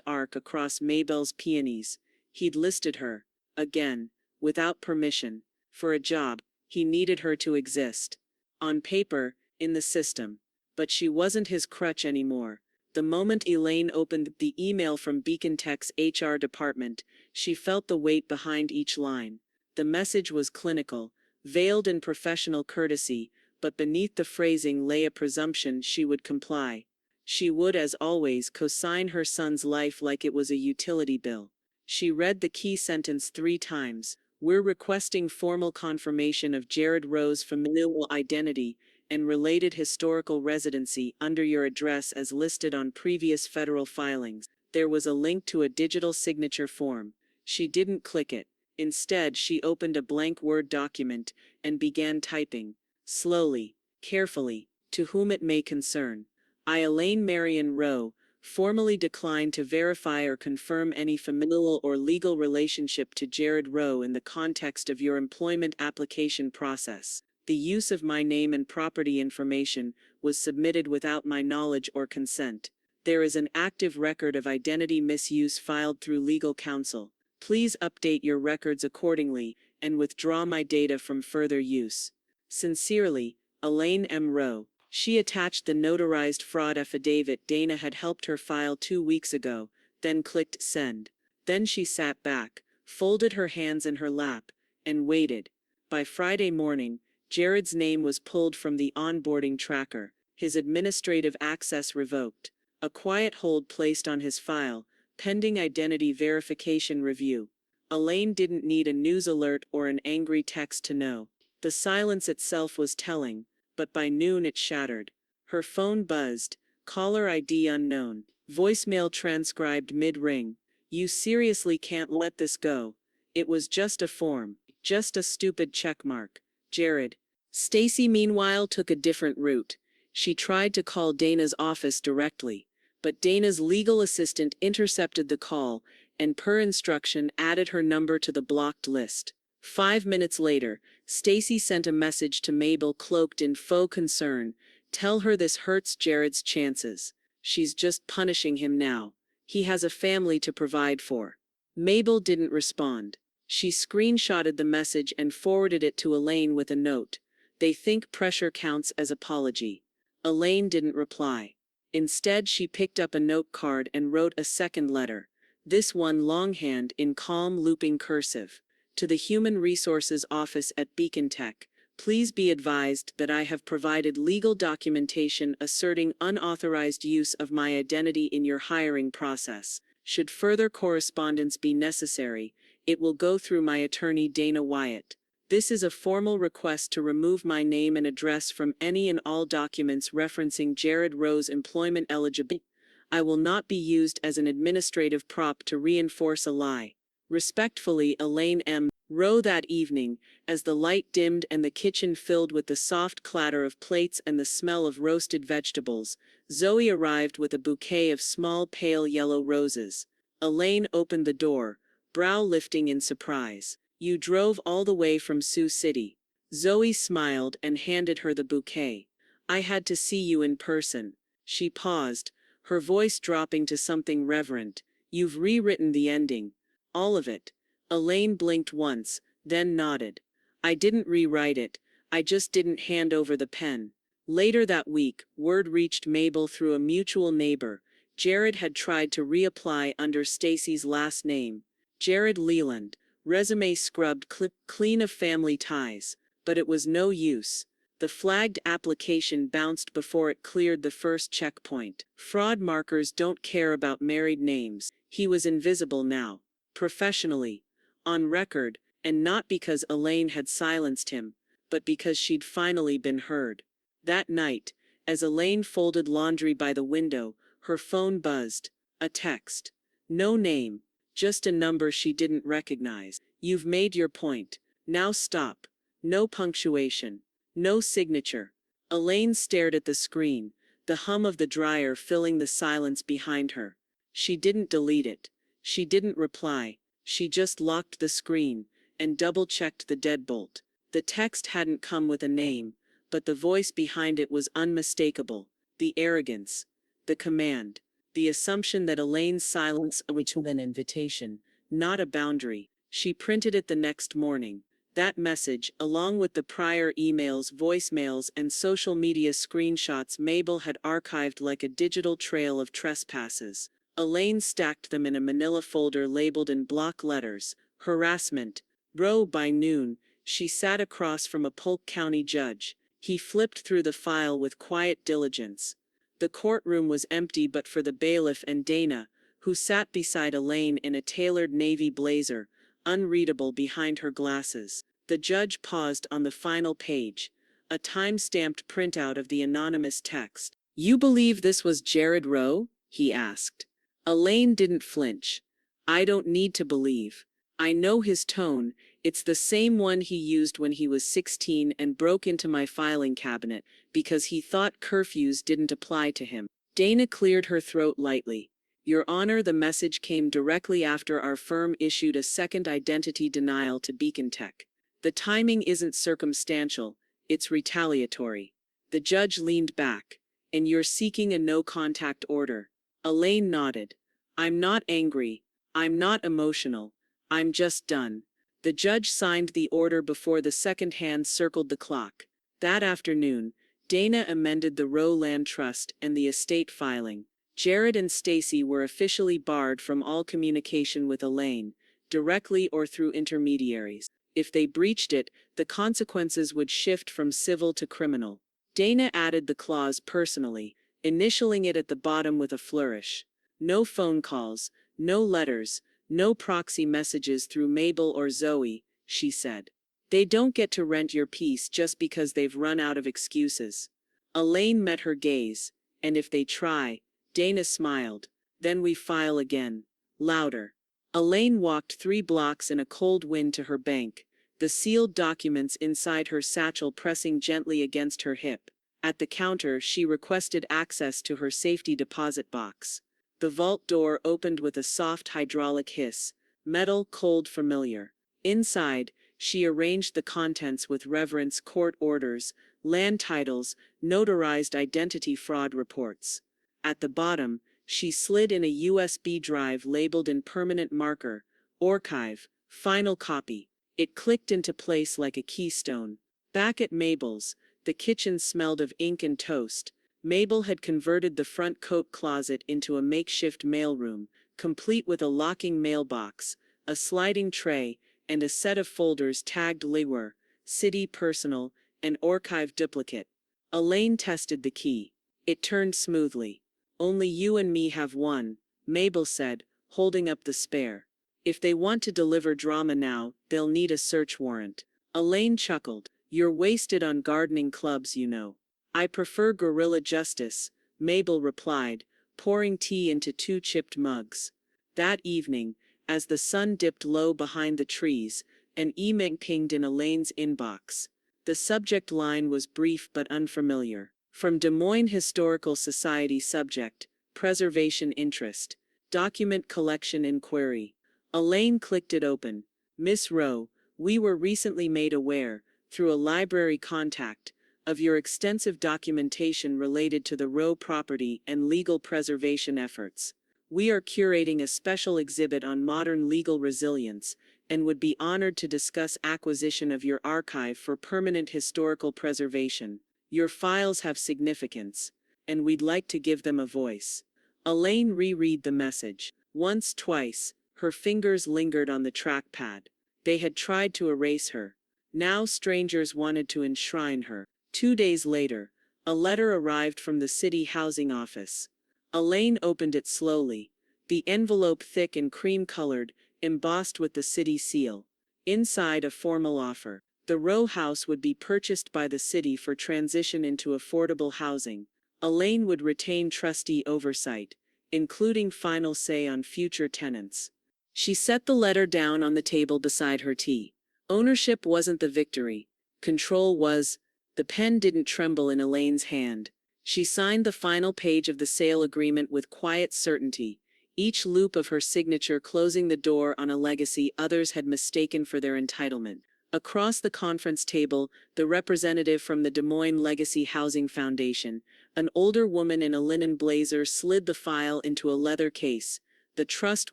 arc across Mabel's peonies. He'd listed her, again, without permission, for a job. He needed her to exist. On paper, in the system. But she wasn't his crutch anymore. The moment Elaine opened the email from Beacon Tech's HR department, she felt the weight behind each line. The message was clinical, veiled in professional courtesy, but beneath the phrasing lay a presumption she would comply. She would, as always, co-sign her son's life like it was a utility bill. She read the key sentence 3 times. We're requesting formal confirmation of Jared Rowe's familial identity and related historical residency under your address as listed on previous federal filings. There was a link to a digital signature form. She didn't click it. Instead, she opened a blank Word document and began typing, slowly, carefully, to whom it may concern. I, Elaine Marion Rowe, formally decline to verify or confirm any familial or legal relationship to Jared Rowe in the context of your employment application process. The use of my name and property information was submitted without my knowledge or consent. There is an active record of identity misuse filed through legal counsel. Please update your records accordingly and withdraw my data from further use. Sincerely, Elaine M. Rowe. She attached the notarized fraud affidavit Dana had helped her file 2 weeks ago, then clicked send. Then she sat back, folded her hands in her lap, and waited. By Friday morning, Jared's name was pulled from the onboarding tracker, his administrative access revoked, a quiet hold placed on his file, pending identity verification review. Elaine didn't need a news alert or an angry text to know. The silence itself was telling, but by noon it shattered. Her phone buzzed, caller ID unknown, voicemail transcribed mid-ring. You seriously can't let this go. It was just a form, just a stupid checkmark. Jared. Stacy meanwhile took a different route. She tried to call Dana's office directly, but Dana's legal assistant intercepted the call and per instruction added her number to the blocked list. 5 minutes later, Stacy sent a message to Mabel cloaked in faux concern. Tell her this hurts Jared's chances. She's just punishing him now. He has a family to provide for. Mabel didn't respond. She screenshotted the message and forwarded it to Elaine with a note. They think pressure counts as apology. Elaine didn't reply. Instead, she picked up a note card and wrote a second letter. This one longhand in calm looping cursive. To the Human Resources Office at Beacon Tech, please be advised that I have provided legal documentation asserting unauthorized use of my identity in your hiring process. Should further correspondence be necessary, it will go through my attorney Dana Wyatt. This is a formal request to remove my name and address from any and all documents referencing Jared Rowe's employment eligibility. I will not be used as an administrative prop to reinforce a lie. Respectfully, Elaine M. Rowe. That evening, as the light dimmed and the kitchen filled with the soft clatter of plates and the smell of roasted vegetables, Zoe arrived with a bouquet of small pale yellow roses. Elaine opened the door, brow lifting in surprise. You drove all the way from Sioux City. Zoe smiled and handed her the bouquet. I had to see you in person. She paused, her voice dropping to something reverent. You've rewritten the ending. All of it. Elaine blinked once, then nodded. I didn't rewrite it, I just didn't hand over the pen. Later that week, word reached Mabel through a mutual neighbor. Jared had tried to reapply under Stacy's last name, Jared Leland, resume scrubbed clean of family ties, but it was no use. The flagged application bounced before it cleared the first checkpoint. Fraud markers don't care about married names. He was invisible now. Professionally, on record, and not because Elaine had silenced him, but because she'd finally been heard. That night, as Elaine folded laundry by the window, her phone buzzed. A text. No name, just a number she didn't recognize. You've made your point. Now stop. No punctuation. No signature. Elaine stared at the screen, the hum of the dryer filling the silence behind her. She didn't delete it. She didn't reply. She just locked the screen and double-checked the deadbolt. The text hadn't come with a name, but the voice behind it was unmistakable. The arrogance, the command, the assumption that Elaine's silence was an invitation, not a boundary. She printed it the next morning. That message, along with the prior emails, voicemails, and social media screenshots Mabel had archived like a digital trail of trespasses. Elaine stacked them in a manila folder labeled in block letters, harassment. Row. By noon, she sat across from a Polk County judge. He flipped through the file with quiet diligence. The courtroom was empty but for the bailiff and Dana, who sat beside Elaine in a tailored navy blazer, unreadable behind her glasses. The judge paused on the final page, a time-stamped printout of the anonymous text. "You believe this was Jared Rowe?" he asked. Elaine didn't flinch. "I don't need to believe. I know his tone. It's the same one he used when he was 16 and broke into my filing cabinet because he thought curfews didn't apply to him." Dana cleared her throat lightly. "Your Honor, the message came directly after our firm issued a second identity denial to Beacon Tech. The timing isn't circumstantial, it's retaliatory." The judge leaned back. "And you're seeking a no-contact order?" Elaine nodded. "I'm not angry. I'm not emotional. I'm just done." The judge signed the order before the second hand circled the clock. That afternoon, Dana amended the Rowe Land Trust and the estate filing. Jared and Stacy were officially barred from all communication with Elaine, directly or through intermediaries. If they breached it, the consequences would shift from civil to criminal. Dana added the clause personally, initialing it at the bottom with a flourish. No phone calls, no letters, no proxy messages through Mabel or Zoe, she said. They don't get to rent your peace just because they've run out of excuses. Elaine met her gaze. "And if they try," Dana smiled, "then we file again." Louder. Elaine walked 3 blocks in a cold wind to her bank, the sealed documents inside her satchel pressing gently against her hip. At the counter, she requested access to her safety deposit box. The vault door opened with a soft hydraulic hiss, metal, cold, familiar. Inside, she arranged the contents with reverence: court orders, land titles, notarized identity fraud reports. At the bottom, she slid in a USB drive labeled in permanent marker, "Archive, final copy." It clicked into place like a keystone. Back at Mabel's, the kitchen smelled of ink and toast. Mabel had converted the front coat closet into a makeshift mailroom, complete with a locking mailbox, a sliding tray, and a set of folders tagged Liwer, City Personal, and Archive Duplicate. Elaine tested the key. It turned smoothly. "Only you and me have one," Mabel said, holding up the spare. "If they want to deliver drama now, they'll need a search warrant." Elaine chuckled. "You're wasted on gardening clubs, you know." "I prefer guerrilla justice," Mabel replied, pouring tea into 2 chipped mugs. That evening, as the sun dipped low behind the trees, an email pinged in Elaine's inbox. The subject line was brief but unfamiliar. From Des Moines Historical Society. Subject: Preservation Interest. Document Collection Inquiry. Elaine clicked it open. "Miss Rowe, we were recently made aware, through a library contact, of your extensive documentation related to the Rowe property and legal preservation efforts. We are curating a special exhibit on modern legal resilience and would be honored to discuss acquisition of your archive for permanent historical preservation. Your files have significance, and we'd like to give them a voice." Elaine reread the message. Once, twice, her fingers lingered on the trackpad. They had tried to erase her. Now strangers wanted to enshrine her. 2 days later, a letter arrived from the city housing office. Elaine opened it slowly. The envelope thick and cream-colored, embossed with the city seal. Inside, a formal offer. The row house would be purchased by the city for transition into affordable housing. Elaine would retain trustee oversight, including final say on future tenants. She set the letter down on the table beside her tea. Ownership wasn't the victory. Control was. The pen didn't tremble in Elaine's hand. She signed the final page of the sale agreement with quiet certainty. each loop of her signature closing the door on a legacy others had mistaken for their entitlement. Across the conference table, the representative from the Des Moines Legacy Housing Foundation, an older woman in a linen blazer, slid the file into a leather case. "The trust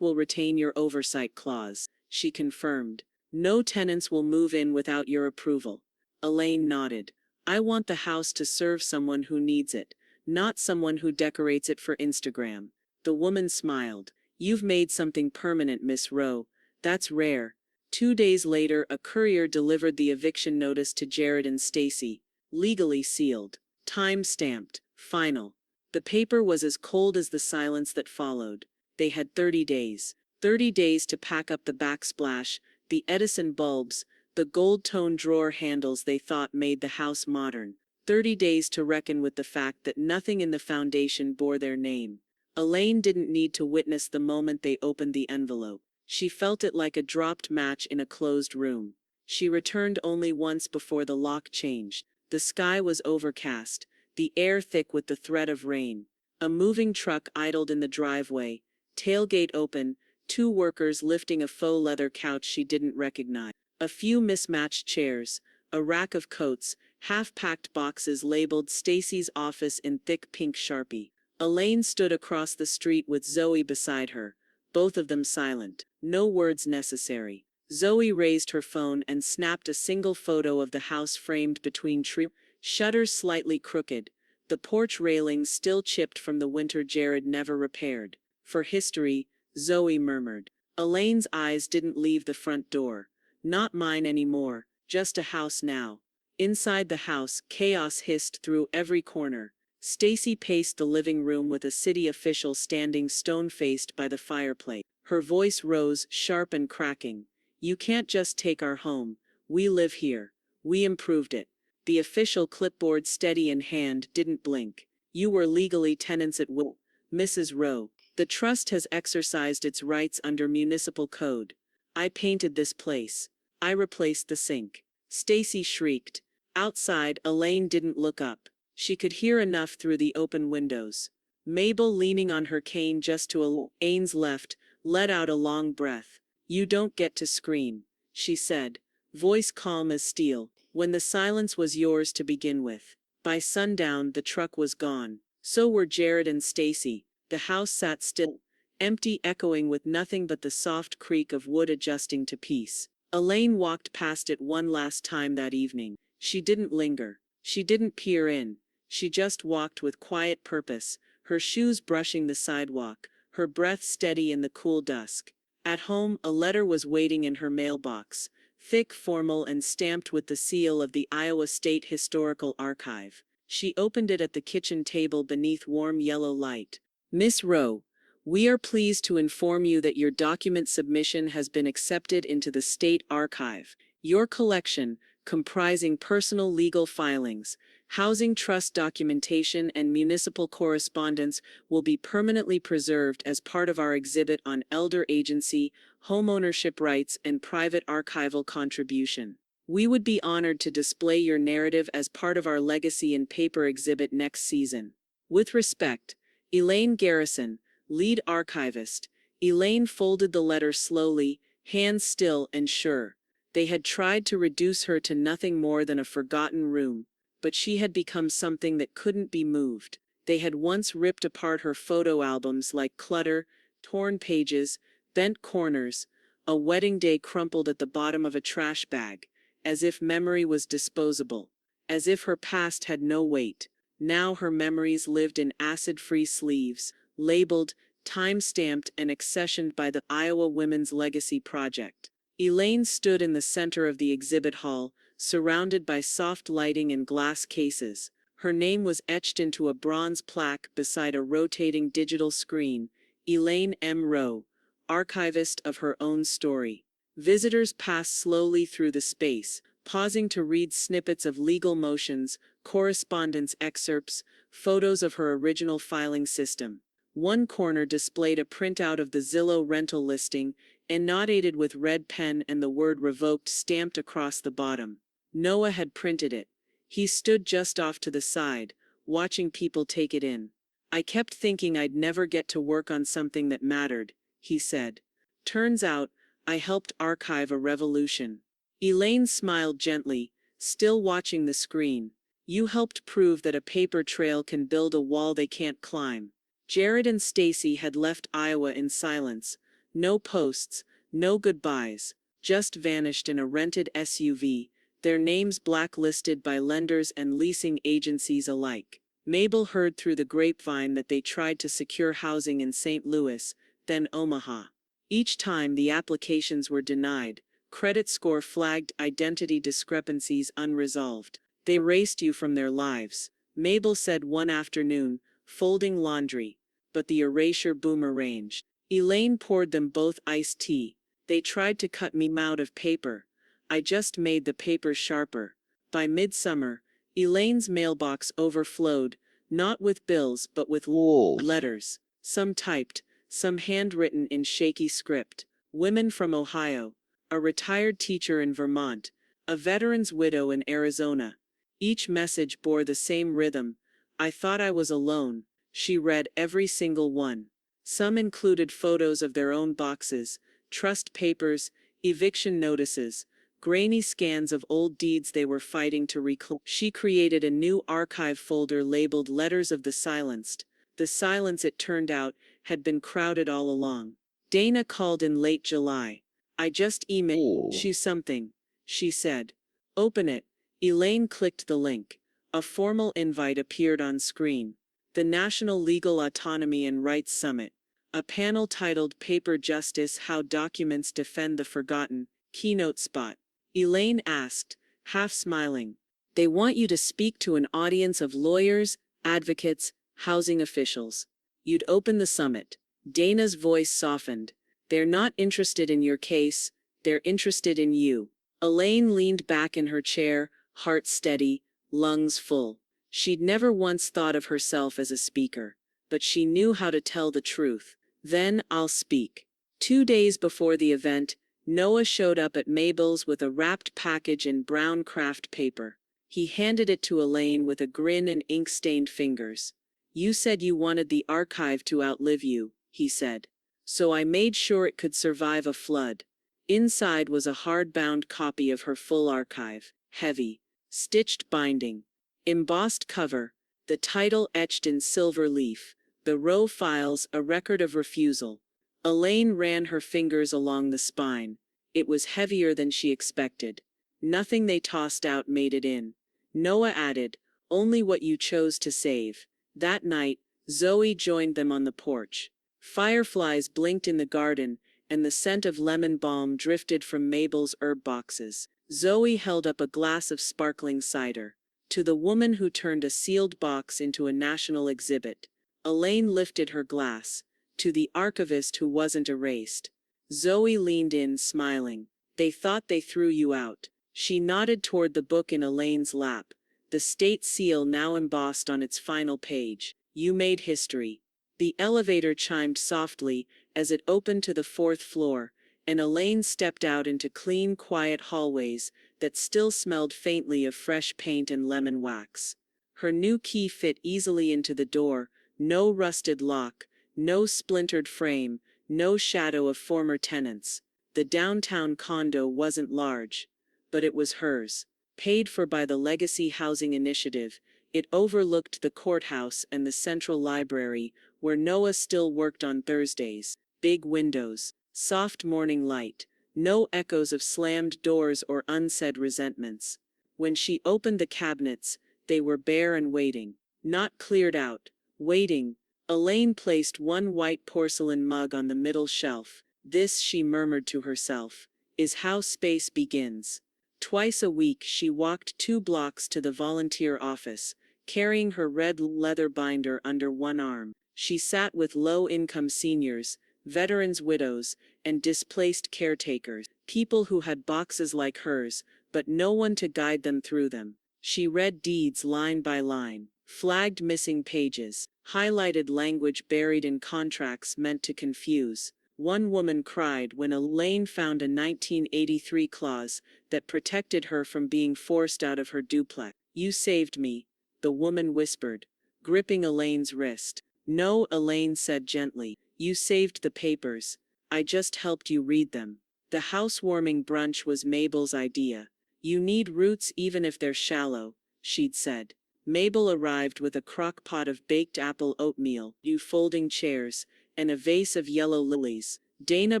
will retain your oversight clause," she confirmed. "No tenants will move in without your approval." Elaine nodded. "I want the house to serve someone who needs it, not someone who decorates it for Instagram." The woman smiled. "You've made something permanent, Miss Rowe. That's rare." 2 days later, a courier delivered the eviction notice to Jared and Stacy, legally sealed, time-stamped, final. The paper was as cold as the silence that followed. They had 30 days. 30 days to pack up the backsplash, the Edison bulbs, the gold-toned drawer handles they thought made the house modern. 30 days to reckon with the fact that nothing in the foundation bore their name. Elaine didn't need to witness the moment they opened the envelope. She felt it like a dropped match in a closed room. She returned only once before the lock changed. The sky was overcast, the air thick with the threat of rain. A moving truck idled in the driveway, tailgate open, 2 workers lifting a faux leather couch she didn't recognize. A few mismatched chairs, a rack of coats, half-packed boxes labeled Stacy's office in thick pink Sharpie. Elaine stood across the street with Zoe beside her, both of them silent. No words necessary. Zoe raised her phone and snapped a single photo of the house framed between tree shutters slightly crooked, the porch railings still chipped from the winter Jared never repaired. "For history," Zoe murmured. Elaine's eyes didn't leave the front door. "Not mine anymore, just a house now." Inside the house, chaos hissed through every corner. Stacy paced the living room with a city official standing stone-faced by the fireplace. Her voice rose, sharp and cracking. "You can't just take our home. We live here. We improved it." The official, clipboard steady in hand, didn't blink. "You were legally tenants at will, Mrs. Rowe. The trust has exercised its rights under municipal code. I painted this place. I replaced the sink." Stacy shrieked. Outside, Elaine didn't look up. She could hear enough through the open windows. Mabel, leaning on her cane just to Elaine's left, let out a long breath. "You don't get to scream," she said, voice calm as steel, "when the silence was yours to begin with." By sundown, the truck was gone. So were Jared and Stacy. The house sat still, empty, echoing with nothing but the soft creak of wood adjusting to peace. Elaine walked past it one last time that evening. She didn't linger. She didn't peer in. She just walked with quiet purpose, her shoes brushing the sidewalk, her breath steady in the cool dusk. At home, a letter was waiting in her mailbox, thick, formal, and stamped with the seal of the Iowa State Historical Archive. She opened it at the kitchen table beneath warm yellow light. "Miss Rowe, we are pleased to inform you that your document submission has been accepted into the State Archive. Your collection, comprising personal legal filings, housing trust documentation, and municipal correspondence, will be permanently preserved as part of our exhibit on elder agency, homeownership rights, and private archival contribution. We would be honored to display your narrative as part of our legacy in paper exhibit next season. With respect, Elaine Garrison, lead archivist." Elaine folded the letter slowly, hands still and sure. They had tried to reduce her to nothing more than a forgotten room, but she had become something that couldn't be moved. They had once ripped apart her photo albums like clutter, torn pages, bent corners, a wedding day crumpled at the bottom of a trash bag, as if memory was disposable, as if her past had no weight. Now her memories lived in acid-free sleeves, labeled, time-stamped, and accessioned by the Iowa Women's Legacy Project. Elaine stood in the center of the exhibit hall, surrounded by soft lighting and glass cases. Her name was etched into a bronze plaque beside a rotating digital screen, Elaine M. Rowe, archivist of her own story. Visitors passed slowly through the space, pausing to read snippets of legal motions, correspondence excerpts, photos of her original filing system. One corner displayed a printout of the Zillow rental listing, annotated with red pen and the word "revoked" stamped across the bottom. Noah had printed it. He stood just off to the side, watching people take it in. I kept thinking I'd never get to work on something that mattered, he said. Turns out, I helped archive a revolution. Elaine smiled gently, still watching the screen. You helped prove that a paper trail can build a wall they can't climb. Jared and Stacy had left Iowa in silence. No posts, no goodbyes, just vanished in a rented SUV, their names blacklisted by lenders and leasing agencies alike. Mabel heard through the grapevine that they tried to secure housing in St. Louis, then Omaha. Each time the applications were denied, credit score flagged, identity discrepancies unresolved. They erased you from their lives, Mabel said one afternoon, folding laundry. But the erasure boomeranged. Elaine poured them both iced tea. They tried to cut me out of paper. I just made the paper sharper. By midsummer, Elaine's mailbox overflowed, not with bills but with letters, some typed, some handwritten in shaky script. Women from Ohio, a retired teacher in Vermont, a veteran's widow in Arizona. Each message bore the same rhythm. I thought I was alone. She read every single one. Some included photos of their own boxes, trust papers, eviction notices, grainy scans of old deeds they were fighting to reclaim. She created a new archive folder labeled Letters of the Silenced. The silence, it turned out, had been crowded all along. Dana called in late July. I just emailed you something, she said. Open it. Elaine clicked the link. A formal invite appeared on screen. The National Legal Autonomy and Rights Summit. A panel titled Paper Justice: How Documents Defend the Forgotten, keynote spot. Elaine asked, half smiling. They want you to speak to an audience of lawyers, advocates, housing officials. You'd open the summit. Dana's voice softened. They're not interested in your case, they're interested in you. Elaine leaned back in her chair, heart steady, lungs full. She'd never once thought of herself as a speaker, but she knew how to tell the truth. Then I'll speak. 2 days before the event, Noah showed up at Mabel's with a wrapped package in brown craft paper. He handed it to Elaine with a grin and ink-stained fingers. You said you wanted the archive to outlive you, he said. So I made sure it could survive a flood. Inside was a hardbound copy of her full archive, heavy, stitched binding, embossed cover, the title etched in silver leaf, the Roe files, a record of refusal. Elaine ran her fingers along the spine. It was heavier than she expected. Nothing they tossed out made it in. Noah added, only what you chose to save. That night, Zoe joined them on the porch. Fireflies blinked in the garden, and the scent of lemon balm drifted from Mabel's herb boxes. Zoe held up a glass of sparkling cider. To the woman who turned a sealed box into a national exhibit. Elaine lifted her glass. To the archivist who wasn't erased. Zoe leaned in, smiling. They thought they threw you out. She nodded toward the book in Elaine's lap, the state seal now embossed on its final page. You made history. The elevator chimed softly as it opened to the 4th floor, and Elaine stepped out into clean, quiet hallways that still smelled faintly of fresh paint and lemon wax. Her new key fit easily into the door, no rusted lock, no splintered frame, no shadow of former tenants. The downtown condo wasn't large, but it was hers. Paid for by the Legacy Housing Initiative, it overlooked the courthouse and the central library, where Noah still worked on Thursdays. Big windows, soft morning light, no echoes of slammed doors or unsaid resentments. When she opened the cabinets, they were bare and waiting. Not cleared out. Waiting. Elaine placed one white porcelain mug on the middle shelf. This, she murmured to herself, is how space begins. Twice a week she walked 2 blocks to the volunteer office, carrying her red leather binder under one arm. She sat with low-income seniors, veterans' widows, and displaced caretakers, people who had boxes like hers, but no one to guide them through them. She read deeds line by line, flagged missing pages, highlighted language buried in contracts meant to confuse. One woman cried when Elaine found a 1983 clause that protected her from being forced out of her duplex. You saved me, the woman whispered, gripping Elaine's wrist. No, Elaine said gently. You saved the papers. I just helped you read them. The housewarming brunch was Mabel's idea. You need roots even if they're shallow, she'd said. Mabel arrived with a crock pot of baked apple oatmeal, new folding chairs, and a vase of yellow lilies. Dana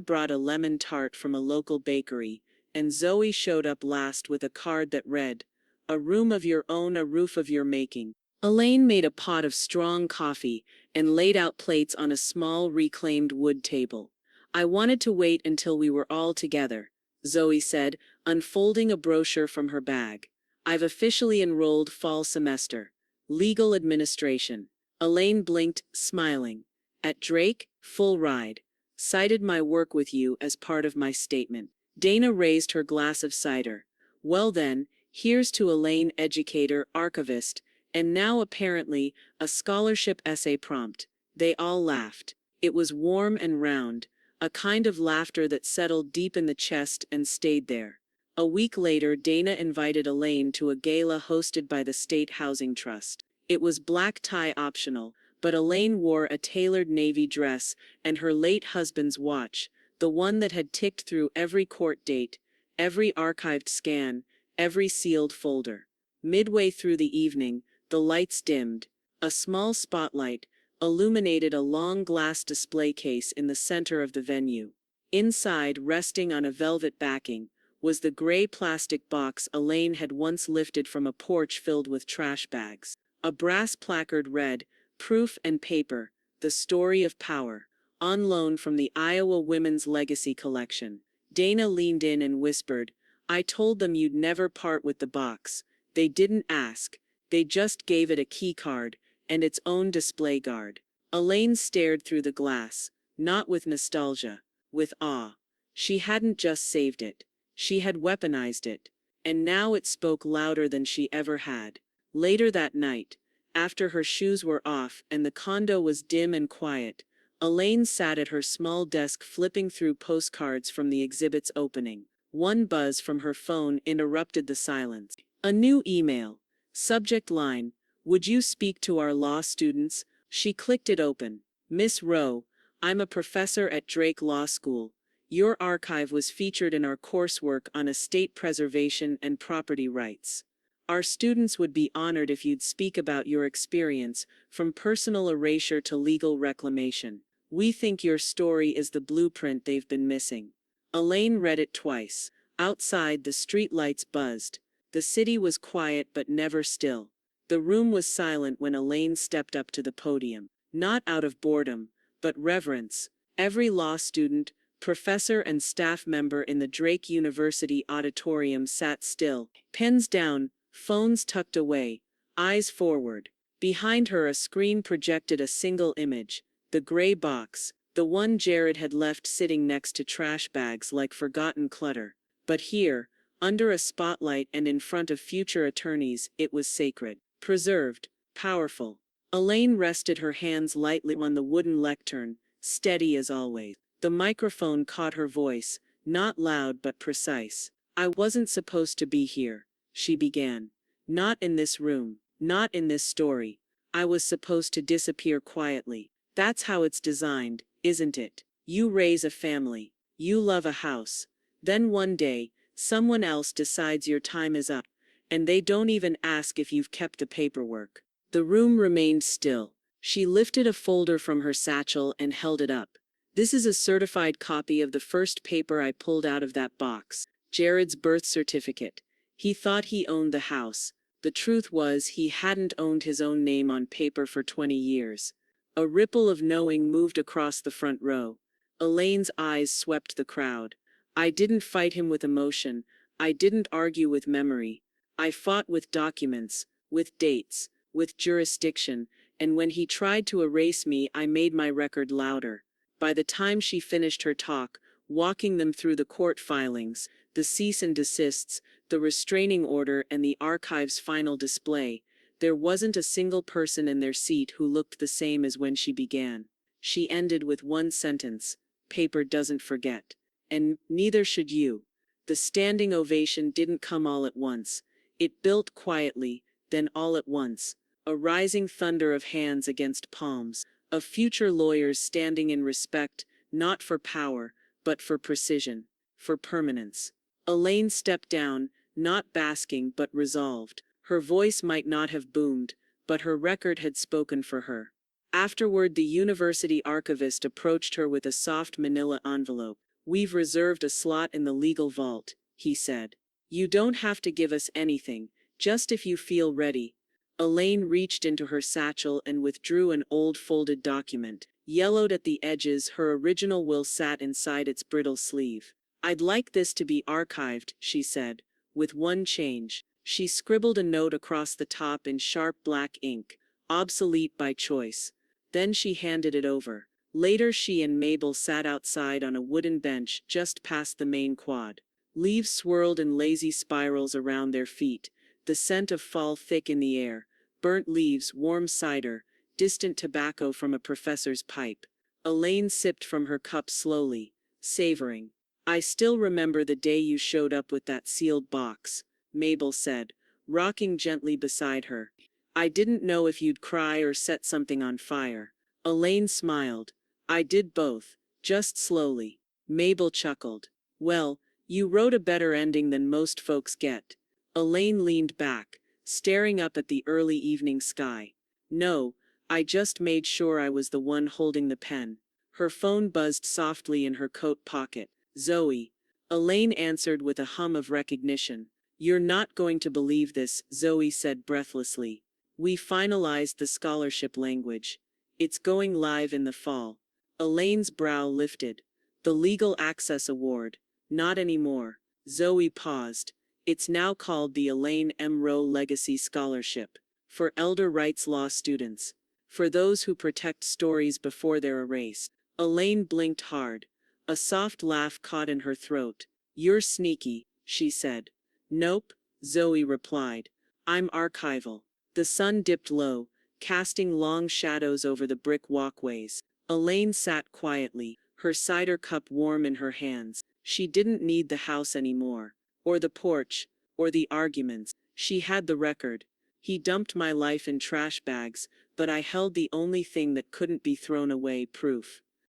brought a lemon tart from a local bakery, and Zoe showed up last with a card that read, "A room of your own, a roof of your making." Elaine made a pot of strong coffee and laid out plates on a small reclaimed wood table. I wanted to wait until we were all together, Zoe said, unfolding a brochure from her bag. I've officially enrolled fall semester. Legal administration. Elaine blinked, smiling. At Drake, full ride. Cited my work with you as part of my statement. Dana raised her glass of cider. Well then, here's to Elaine, educator, archivist, and now apparently a scholarship essay prompt. They all laughed. It was warm and round, a kind of laughter that settled deep in the chest and stayed there. A week later, Dana invited Elaine to a gala hosted by the State Housing Trust. It was black tie optional, but Elaine wore a tailored navy dress and her late husband's watch, the one that had ticked through every court date, every archived scan, every sealed folder. Midway through the evening, the lights dimmed. A small spotlight illuminated a long glass display case in the center of the venue. Inside, resting on a velvet backing, was the gray plastic box Elaine had once lifted from a porch filled with trash bags. A brass placard read, "Proof and Paper, The Story of Power," on loan from the Iowa Women's Legacy Collection. Dana leaned in and whispered, "I told them you'd never part with the box. They didn't ask. They just gave it a key card and its own display guard." Elaine stared through the glass, not with nostalgia, with awe. She hadn't just saved it. She had weaponized it, and now it spoke louder than she ever had. Later that night, after her shoes were off and the condo was dim and quiet, Elaine sat at her small desk flipping through postcards from the exhibit's opening. One buzz from her phone interrupted the silence. A new email. Subject line, "Would you speak to our law students?" She clicked it open. "Miss Rowe, I'm a professor at Drake Law School. Your archive was featured in our coursework on estate preservation and property rights. Our students would be honored if you'd speak about your experience, from personal erasure to legal reclamation. We think your story is the blueprint they've been missing." Elaine read it twice. Outside, the street lights buzzed. The city was quiet but never still. The room was silent when Elaine stepped up to the podium. Not out of boredom, but reverence. Every law student, professor and staff member in the Drake University auditorium sat still, pens down, phones tucked away, eyes forward. Behind her, a screen projected a single image, the gray box, the one Jared had left sitting next to trash bags like forgotten clutter. But here, under a spotlight and in front of future attorneys, it was sacred, preserved, powerful. Elaine rested her hands lightly on the wooden lectern, steady as always. The microphone caught her voice, not loud but precise. "I wasn't supposed to be here," she began. "Not in this room, not in this story. I was supposed to disappear quietly. That's how it's designed, isn't it? You raise a family. You love a house. Then one day, someone else decides your time is up, and they don't even ask if you've kept the paperwork." The room remained still. She lifted a folder from her satchel and held it up. "This is a certified copy of the first paper I pulled out of that box, Jared's birth certificate. He thought he owned the house. The truth was he hadn't owned his own name on paper for 20 years. A ripple of knowing moved across the front row. Elaine's eyes swept the crowd. "I didn't fight him with emotion. I didn't argue with memory. I fought with documents, with dates, with jurisdiction, and when he tried to erase me, I made my record louder." By the time she finished her talk, walking them through the court filings, the cease and desists, the restraining order, and the archive's final display, there wasn't a single person in their seat who looked the same as when she began. She ended with one sentence, "Paper doesn't forget. And neither should you." The standing ovation didn't come all at once. It built quietly, then all at once. A rising thunder of hands against palms, of future lawyers standing in respect, not for power, but for precision, for permanence. Elaine stepped down, not basking but resolved. Her voice might not have boomed, but her record had spoken for her. Afterward, the university archivist approached her with a soft manila envelope. "We've reserved a slot in the legal vault," he said. "You don't have to give us anything, just if you feel ready." Elaine reached into her satchel and withdrew an old folded document. Yellowed at the edges, her original will sat inside its brittle sleeve. "I'd like this to be archived," she said, "with one change." She scribbled a note across the top in sharp black ink, obsolete by choice. Then she handed it over. Later she and Mabel sat outside on a wooden bench just past the main quad. Leaves swirled in lazy spirals around their feet, the scent of fall thick in the air, burnt leaves, warm cider, distant tobacco from a professor's pipe. Elaine sipped from her cup slowly, savoring. "I still remember the day you showed up with that sealed box," Mabel said, rocking gently beside her. "I didn't know if you'd cry or set something on fire." Elaine smiled. "I did both, just slowly." Mabel chuckled. "Well, you wrote a better ending than most folks get." Elaine leaned back, staring up at the early evening sky. "No, I just made sure I was the one holding the pen." Her phone buzzed softly in her coat pocket. "Zoe." Elaine answered with a hum of recognition. "You're not going to believe this," Zoe said breathlessly. "We finalized the scholarship language. It's going live in the fall." Elaine's brow lifted. "The Legal Access Award." "Not anymore." Zoe paused. "It's now called the Elaine M. Rowe Legacy Scholarship. For elder rights law students. For those who protect stories before they're erased." Elaine blinked hard. A soft laugh caught in her throat. "You're sneaky," she said. "Nope," Zoe replied. "I'm archival." The sun dipped low, casting long shadows over the brick walkways. Elaine sat quietly, her cider cup warm in her hands. She didn't need the house anymore, or the porch, or the arguments. She had the record. "He dumped my life in trash bags, but I held the only thing that couldn't be thrown away, proof."